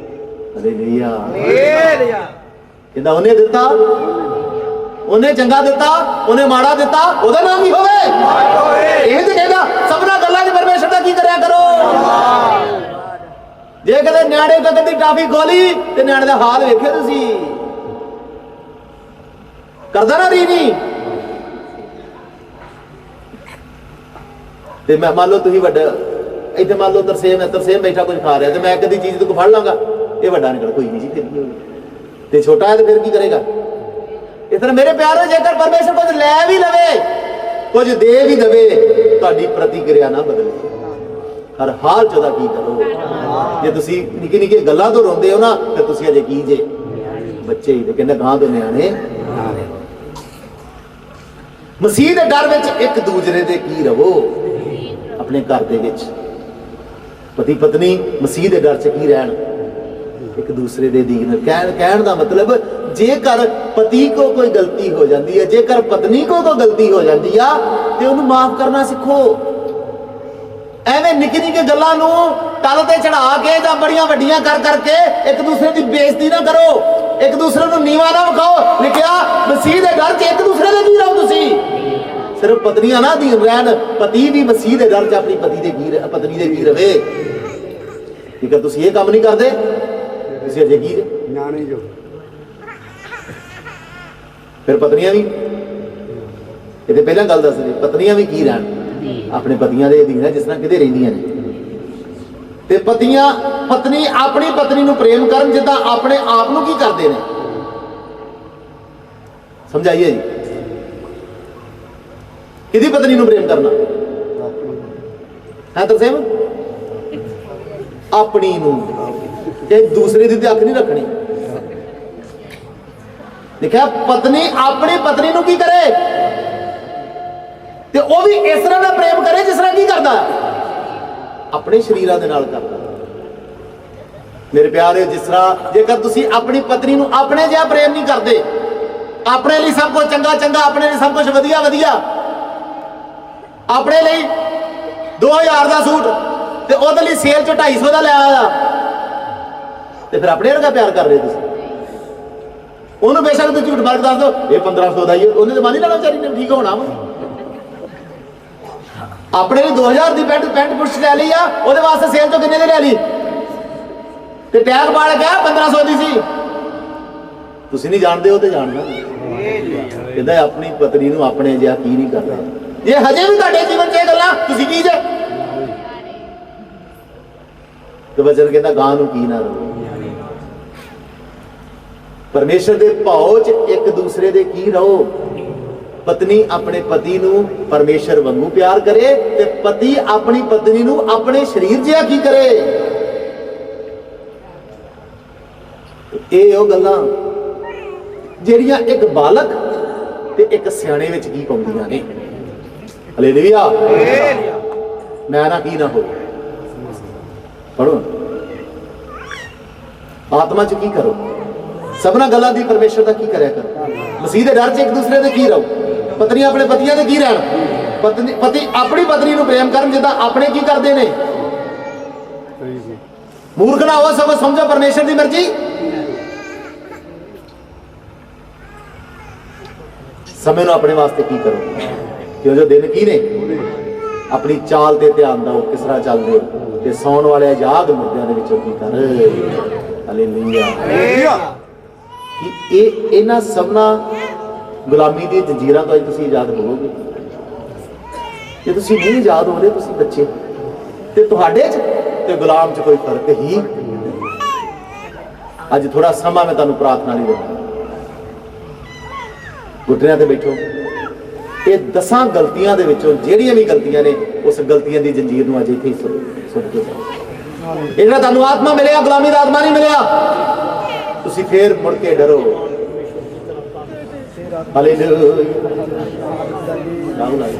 ਹਾਲੇਲੂਇਆ। ਕਹਿੰਦਾ ਉਹਨੇ ਦਿੱਤਾ, ਉਹਨੇ ਚੰਗਾ ਦਿੱਤਾ, ਉਹਨੇ ਮਾੜਾ ਦਿੱਤਾ, ਉਹਦਾ ਨਾਮ ਹੀ ਹੋਵੇ। ਇਹ ਤੇ ਕਹਿੰਦਾ ਸਭਨਾ ਗੱਲਾਂ 'ਚ ਪਰਮੇਸ਼ਰ ਦਾ ਕੀ ਕਰਿਆ ਕਰੋ। ਜੇ ਕਦੇ ਨਿਆਣੇ ਕਦੇ ਟਾਫੀ ਖੋਲੀ ਤੇ ਨਿਆਣੇ ਦਾ ਹਾਲ ਵੇਖਿਓ ਤੁਸੀਂ, ਕਰਦਾ ਨਾ ਰੀਨੀ। ਤੇ ਮੈਂ ਮੰਨ ਲਓ ਤੁਸੀਂ ਵੱਡਾ ਇੱਥੇ, ਮੰਨ ਲਓ ਤਰਸੇਮ ਬੈਠਾ ਕੁਝ ਖਾ ਰਿਹਾ, ਤੇ ਮੈਂ ਕਦੀ ਚੀਜ਼ ਤੋਂ ਫੜ ਲਾਂਗਾ, ਇਹ ਵੱਡਾ ਨਿਕਲ ਕੋਈ ਨਹੀਂ ਜੀ, ਫਿਰ ਕੀ ਹੋਊਗਾ। ਤੇ ਛੋਟਾ ਹੈ ਤੇ ਫਿਰ ਕੀ ਕਰੇਗਾ। ਇਸ ਤਰ੍ਹਾਂ ਮੇਰੇ ਪਿਆਰੋ, ਜੇਕਰ ਪਰਮੇਸ਼ਰ ਕੁਝ ਲੈ ਵੀ ਲਵੇ, ਕੁਝ ਦੇ ਵੀ ਦੇਵੇ, ਤੁਹਾਡੀ ਪ੍ਰਤੀਕਿਰਿਆ ਨਾ ਬਦਲੇ। ਹਰ ਹਾਲ 'ਚ ਉਹਦਾ ਕੀ ਕਰੋ। ਜੇ ਤੁਸੀਂ ਨਿੱਕੀ ਨਿੱਕੀ ਗੱਲਾਂ ਤੋਂ ਰੋਂਦੇ ਹੋ ਨਾ, ਫਿਰ ਤੁਸੀਂ ਅਜੇ ਕੀ ਜੇ, ਬੱਚੇ ਹੀ। ਤੇ ਕਹਿੰਦਾ ਗਾਂ ਤੋਂ ਨਿਆਣੇ। ਮਸੀਹ ਦੇ ਡਰ ਵਿੱਚ ਇੱਕ ਦੂਜੇ ਦੇ ਕੀ ਰਵੋ। ਆਪਣੇ ਘਰ ਦੇ ਵਿੱਚ ਪਤੀ ਪਤਨੀ ਮਸੀਹ ਦੇ ਡਰ 'ਚ ਕੀ ਰਹਿਣ, ਇੱਕ ਦੂਸਰੇ ਦੇ ਦੀਨ। ਕਹਿਣ ਦਾ ਮਤਲਬ, ਜੇਕਰ ਪਤੀ ਕੋ ਕੋਈ ਗਲਤੀ ਹੋ ਜਾਂਦੀ ਹੈ, ਜੇਕਰ ਪਤਨੀ ਕੋ ਕੋਈ ਗਲਤੀ ਹੋ ਜਾਂਦੀ ਆ, ਤੇ ਉਹਨੂੰ ਮਾਫ ਕਰਨਾ ਸਿੱਖੋ। ਐਵੇਂ ਨਿੱਕੀ ਨਿੱਕੀ ਗੱਲਾਂ ਨੂੰ ਤਲ ਤੇ ਚੜਾ ਕੇ ਜਾਂ ਬੜੀਆਂ ਵੱਡੀਆਂ ਕਰ ਕਰਕੇ ਇੱਕ ਦੂਸਰੇ ਦੀ ਬੇਇੱਜ਼ਤੀ ਨਾ ਕਰੋ, ਇੱਕ ਦੂਸਰੇ ਨੂੰ ਨੀਵਾਂ ਨਾ ਵਿਖਾਓ। ਲਿਖਿਆ ਮਸੀਹ ਦੇ ਘਰ 'ਚ ਇੱਕ ਦੂਸਰੇ ਦੇ ਕੀ ਰਹੋ ਤੁਸੀਂ। ਸਿਰਫ ਪਤਨੀਆਂ ਨਾ ਅਧੀਨ ਰਹਿਣ, ਪਤੀ ਵੀ ਮਸੀਹ ਦੇ ਘਰ 'ਚ ਆਪਣੀ ਪਤਨੀ ਦੇ ਕੀ ਰਵੇ। ਜੇਕਰ ਤੁਸੀਂ ਇਹ ਕੰਮ ਨਹੀਂ ਕਰਦੇ ਤੁਸੀਂ ਅਜੇ ਕੀ ਨਿਆਣੇ ਜੋ ਫਿਰ ਪਤਨੀਆਂ ਵੀ ਇਹਦੇ ਪਹਿਲਾਂ ਗੱਲ ਦੱਸ ਰਹੀ, ਪਤਨੀਆਂ ਵੀ ਕੀ ਰਹਿਣ ਆਪਣੇ ਪਤੀਆਂ ਦੇ ਅਧੀਨ, ਜਿਸ ਤਰ੍ਹਾਂ ਕਿਤੇ ਰਹਿੰਦੀਆਂ ਨੇ। ਤੇ ਪਤਨੀ ਆਪਣੀ ਪਤਨੀ ਨੂੰ ਪ੍ਰੇਮ ਕਰਨ ਜਿੱਦਾਂ ਆਪਣੇ ਆਪ ਨੂੰ ਕੀ ਕਰਦੇ ਨੇ। ਸਮਝਾਈਏ ਜੀ, ਕਿਹਦੀ ਪਤਨੀ ਨੂੰ ਪ੍ਰੇਮ ਕਰਨਾ ਹੈ? ਤਾਂ ਸੇਮ ਆਪਣੀ ਨੂੰ, ਤੇ ਦੂਸਰੇ ਦੀ ਤੇ ਅੱਖ ਨਹੀਂ ਰੱਖਣੀ। ਦੇਖਿਆ ਪਤਨੀ ਆਪਣੀ ਪਤਨੀ ਨੂੰ ਕੀ ਕਰੇ, ਤੇ ਉਹ ਵੀ ਇਸ ਤਰ੍ਹਾਂ ਦਾ ਪ੍ਰੇਮ ਕਰੇ ਜਿਸ ਤਰ੍ਹਾਂ ਕੀ ਕਰਦਾ ਆਪਣੇ ਸਰੀਰਾਂ ਦੇ ਨਾਲ ਕਰਦਾ। ਮੇਰੇ ਪਿਆਰੇ, ਜਿਸ ਤਰ੍ਹਾਂ ਜੇਕਰ ਤੁਸੀਂ ਆਪਣੀ ਪਤਨੀ ਨੂੰ ਆਪਣੇ ਜਿਹਾ ਪ੍ਰੇਮ ਨਹੀਂ ਕਰਦੇ, ਆਪਣੇ ਲਈ ਸਭ ਕੁਝ ਚੰਗਾ ਚੰਗਾ, ਆਪਣੇ ਲਈ ਸਭ ਕੁਝ ਵਧੀਆ ਵਧੀਆ, ਆਪਣੇ ਲਈ 2000 ਦਾ ਸੂਟ ਤੇ ਉਹਦੇ ਲਈ ਸੇਲ ਚੋਂ 250 ਦਾ ਲੈ ਆਇਆ, ਤੇ ਫਿਰ ਆਪਣੇ ਵਰਗਾ ਪਿਆਰ ਕਰ ਰਹੇ ਤੁਸੀਂ। ਉਹਨੂੰ ਬੇਸ਼ੱਕ ਤੁਸੀਂ ਝੂਠ ਮਾਰ ਕੇ ਦੱਸ ਦਿਓ ਇਹ 1500 ਦਾ ਹੀ, ਉਹਨੇ ਤਾਂ ਮੰਨ ਹੀ ਲੈਣਾ ਵਿਚਾਰੀ ਨੇ, ਠੀਕ ਹੋਣਾ ਵਾ। ਆਪਣੇ ਲਈ 2000 ਦੀ ਪੈਂਟ ਪੁੱਛ ਲੈ ਲਈ ਆ, ਉਹਦੇ ਵਾਸਤੇ ਸੇਲ ਤੋਂ ਕਿੰਨੇ ਦੀ ਲੈ ਲਈ, ਤੇ ਟੈਗ ਪਾ ਕੇ 1500 ਦੀ ਸੀ। ਤੁਸੀਂ ਨਹੀਂ ਜਾਣਦੇ, ਉਹ ਤੇ ਜਾਣਦਾ। ਕਹਿੰਦਾ ਆਪਣੀ ਪਤਨੀ ਨੂੰ ਆਪਣੇ ਜਿਹਾ ਕੀ ਨਹੀਂ ਕਰਦਾ। ਇਹ ਹਜੇ ਵੀ ਤੁਹਾਡੇ ਜੀਵਨ 'ਚ ਇਹ ਗੱਲਾਂ ਤੁਸੀਂ ਕੀ ਜੇ, ਤੇ ਵਚਨ ਕਹਿੰਦਾ ਗਾਂ ਨੂੰ ਕੀ ਨਾ ਰਹੋ। ਪਰਮੇਸ਼ਰ ਦੇ ਭਾਉ 'ਚ ਇੱਕ ਦੂਸਰੇ ਦੇ ਕੀ ਰਹੋ। ਪਤਨੀ ਆਪਣੇ ਪਤੀ ਨੂੰ ਪਰਮੇਸ਼ਰ ਵਾਂਗੂ ਪਿਆਰ ਕਰੇ, ਤੇ ਪਤੀ ਆਪਣੀ ਪਤਨੀ ਨੂੰ ਆਪਣੇ ਸਰੀਰ ਜਿਹਾ ਕੀ ਕਰੇ। ਇਹ ਉਹ ਗੱਲਾਂ ਜਿਹੜੀਆਂ ਇੱਕ ਬਾਲਕ ਤੇ ਇੱਕ ਸਿਆਣੇ ਵਿੱਚ ਕੀ ਪਾਉਂਦੀਆਂ ਨੇ। ਹਾਲੇਲੂਇਆ। ਮੈਂ ਨਾ ਕੀ ਨਾ ਹੋ ਪੜੋ, ਆਤਮਾ 'ਚ ਕੀ ਕਰੋ, ਸਭਨਾ ਗੱਲਾਂ ਦੀ ਪਰਮੇਸ਼ਰ ਦਾ ਕੀ ਕਰਿਆ ਕਰੋ। ਮਸੀਹ ਦੇ ਡਰ 'ਚ ਇੱਕ ਦੂਸਰੇ ਦੇ ਕੀ ਰਹੋ। ਪਤਨੀ ਆਪਣੇ ਪਤੀਆਂ ਦੇ ਕੀ ਰਹਿਣ, ਪਤੀ ਆਪਣੀ ਪਤਨੀ ਨੂੰ ਪ੍ਰੇਮ ਕਰਨ ਜਿੱਦਾਂ ਆਪਣੇ ਕੀ ਕਰਦੇ ਨੇ। ਮੂਰਖ ਨਾ ਹੋ, ਸਭ ਸਮਝੋ ਪਰਮੇਸ਼ਰ ਦੀ ਮਰਜ਼ੀ। ਸਮੇਂ ਨੂੰ ਆਪਣੇ ਵਾਸਤੇ ਕੀ ਕਰੋ, ਕਿਉਂ ਜੋ ਦਿਨ ਕੀ ਨੇ। ਆਪਣੀ ਚਾਲ ਤੇ ਧਿਆਨ ਦਿਓ, ਕਿਸ ਤਰ੍ਹਾਂ ਚੱਲਦੇ ਹੋ, ਤੇ ਸੌਣ ਵਾਲੇ ਯਾਦ ਮੁਰਦਿਆਂ ਦੇ ਵਿੱਚੋਂ ਕੀ ਕਰ। ਹਾਲੇਲੂਇਆ। ਕਿ ਇਹਨਾਂ ਸਭਨਾ ਗੁਲਾਮੀ ਦੀ ਜੰਜੀਰਾਂ ਤੋਂ ਅੱਜ ਤੁਸੀਂ ਆਜ਼ਾਦ ਹੋਵੋਗੇ। ਜੇ ਤੁਸੀਂ ਨਹੀਂ ਆਜ਼ਾਦ ਹੋ ਰਹੇ, ਤੁਸੀਂ ਬੱਚੇ, ਤੇ ਤੁਹਾਡੇ 'ਚ ਤੇ ਗੁਲਾਮ 'ਚ ਕੋਈ ਫਰਕ ਹੀ। ਅੱਜ ਥੋੜਾ ਸਮਾਂ ਮੈਂ ਤੁਹਾਨੂੰ ਪ੍ਰਾਰਥਨਾ ਲਈ ਦਿੰਦਾ, ਘੁਟਨਿਆਂ ਤੇ ਬੈਠੋ। ਇਹ 10 ਗਲਤੀਆਂ ਦੇ ਵਿੱਚੋਂ ਜਿਹੜੀਆਂ ਵੀ ਗਲਤੀਆਂ ਨੇ, ਉਸ ਗਲਤੀਆਂ ਦੀ ਜੰਜੀਰ ਨੂੰ ਅੱਜ ਇੱਥੇ ਹੀ ਸੁੱਟ ਕੇ ਜਾਓ। ਇਹ ਜਿਹੜਾ ਤੁਹਾਨੂੰ ਆਤਮਾ ਮਿਲਿਆ, ਗੁਲਾਮੀ ਦਾ ਆਤਮਾ ਨਹੀਂ ਮਿਲਿਆ, ਤੁਸੀਂ ਫੇਰ ਮੁੜ ਕੇ ਡਰੋ। ਹਾਲੇਲੂਇਆ।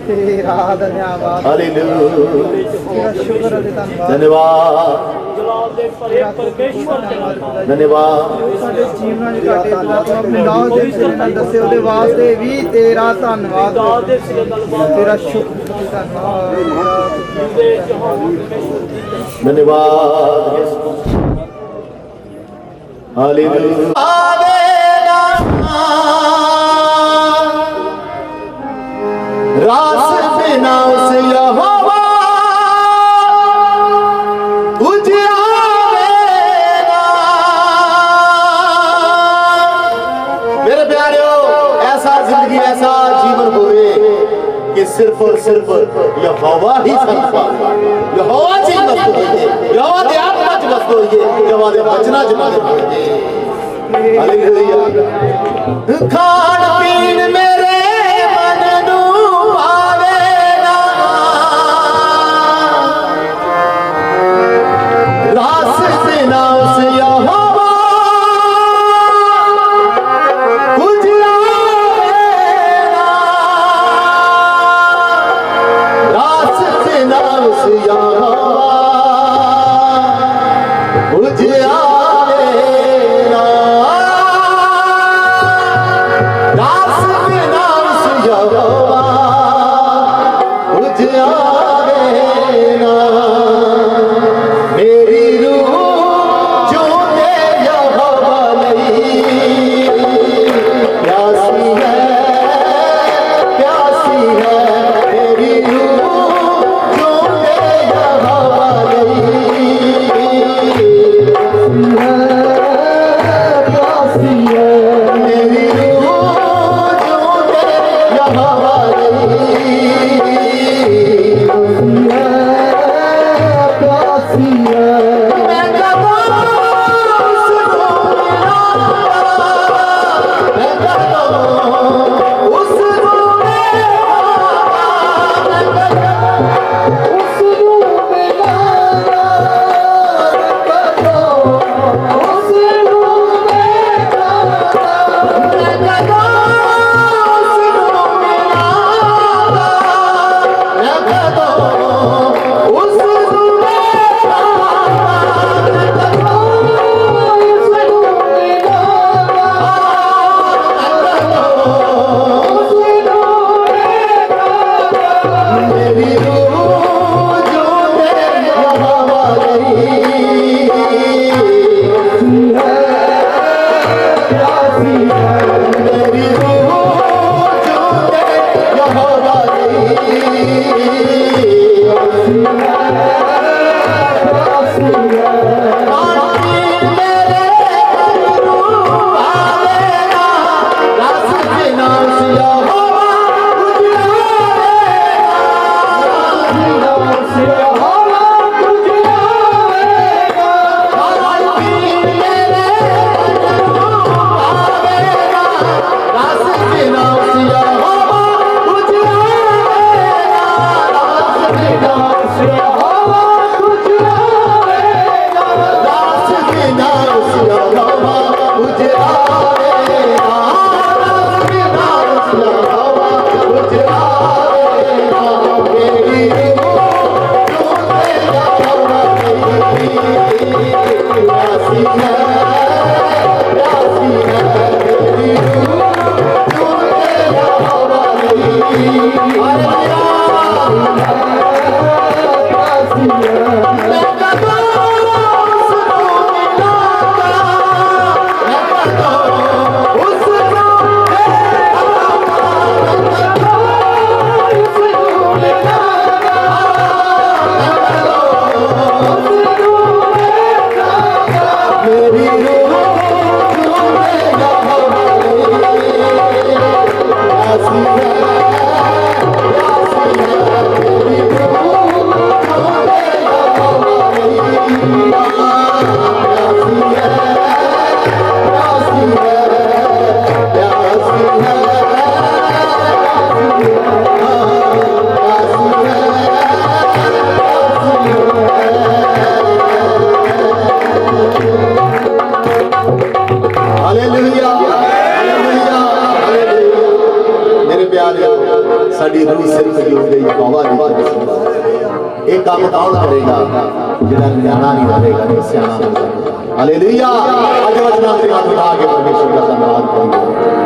ਤੇਰਾ ਧੰਨਵਾਦ, ਹਾਲੇਲੂਇਆ, ਸ਼ੁਕਰ ਅਤੇ ਧੰਨਵਾਦ, ਧੰਨਵਾਦ, ਧੰਨਵਾਦ। ਸਾਡੇ ਜੀਵਨਾਂ 'ਚ ਘਾਟੇ ਆਪਣੇ ਨਾਮ ਦੇ ਸਿਰੇ ਨਾਲ ਦੱਸੇ, ਉਹਦੇ ਵਾਸਤੇ ਵੀ ਤੇਰਾ ਧੰਨਵਾਦ, ਤੇਰਾ ਸ਼ੁਕਰ ਅਤੇ ਧੰਨਵਾਦ, ਧੰਨਵਾਦ। ਹਾਲੇਲੂਇਆ। रास बिना उस यहोवा उजियावे ना। मेरे प्यारेओ, ऐसा जिंदगी, ऐसा जीवन होवे कि सिर्फ और सिर्फ यहोवा ही संभा, यहोवा जी वस्तु होइए, यहोवा दे आत्मा च वस्तु होइए, यहोवा दे वचना च वस्तु होइए। हालेलुया। खान पीन मेरे ना प्यासी है मेरी रूह ढूंढे हवारी प्यासी है मैं कदों उसको मिलाऊंगा मैं कदों उसको मेरी रूह ढूंढे हवारी प्यासी है मेरी रूह ढूंढे हवारी प्यासी है प्यासी है प्यासी है हालेलुया हालेलुया हालेलुया मेरे प्यारे साडी रूह सिर्फ यूं यहोवा दी बरकत ਇਹ ਕੰਮ ਕੌਣ ਕਰੇਗਾ ਜਿਹੜਾ ਨਿਆਣਾ ਨਹੀਂ ਹੋਵੇਗਾ ਤੇ ਸਿਆਣਾ ਹੋਵੇਗਾ ਹਾਲੇਲੂਇਆ ਅੱਜ ਵਚਨਾਂ ਤੇ ਹੱਥ ਲਾ ਕੇ ਪਰਮੇਸ਼ਰ ਦਾ ਧੰਨਵਾਦ ਕਰੀਏ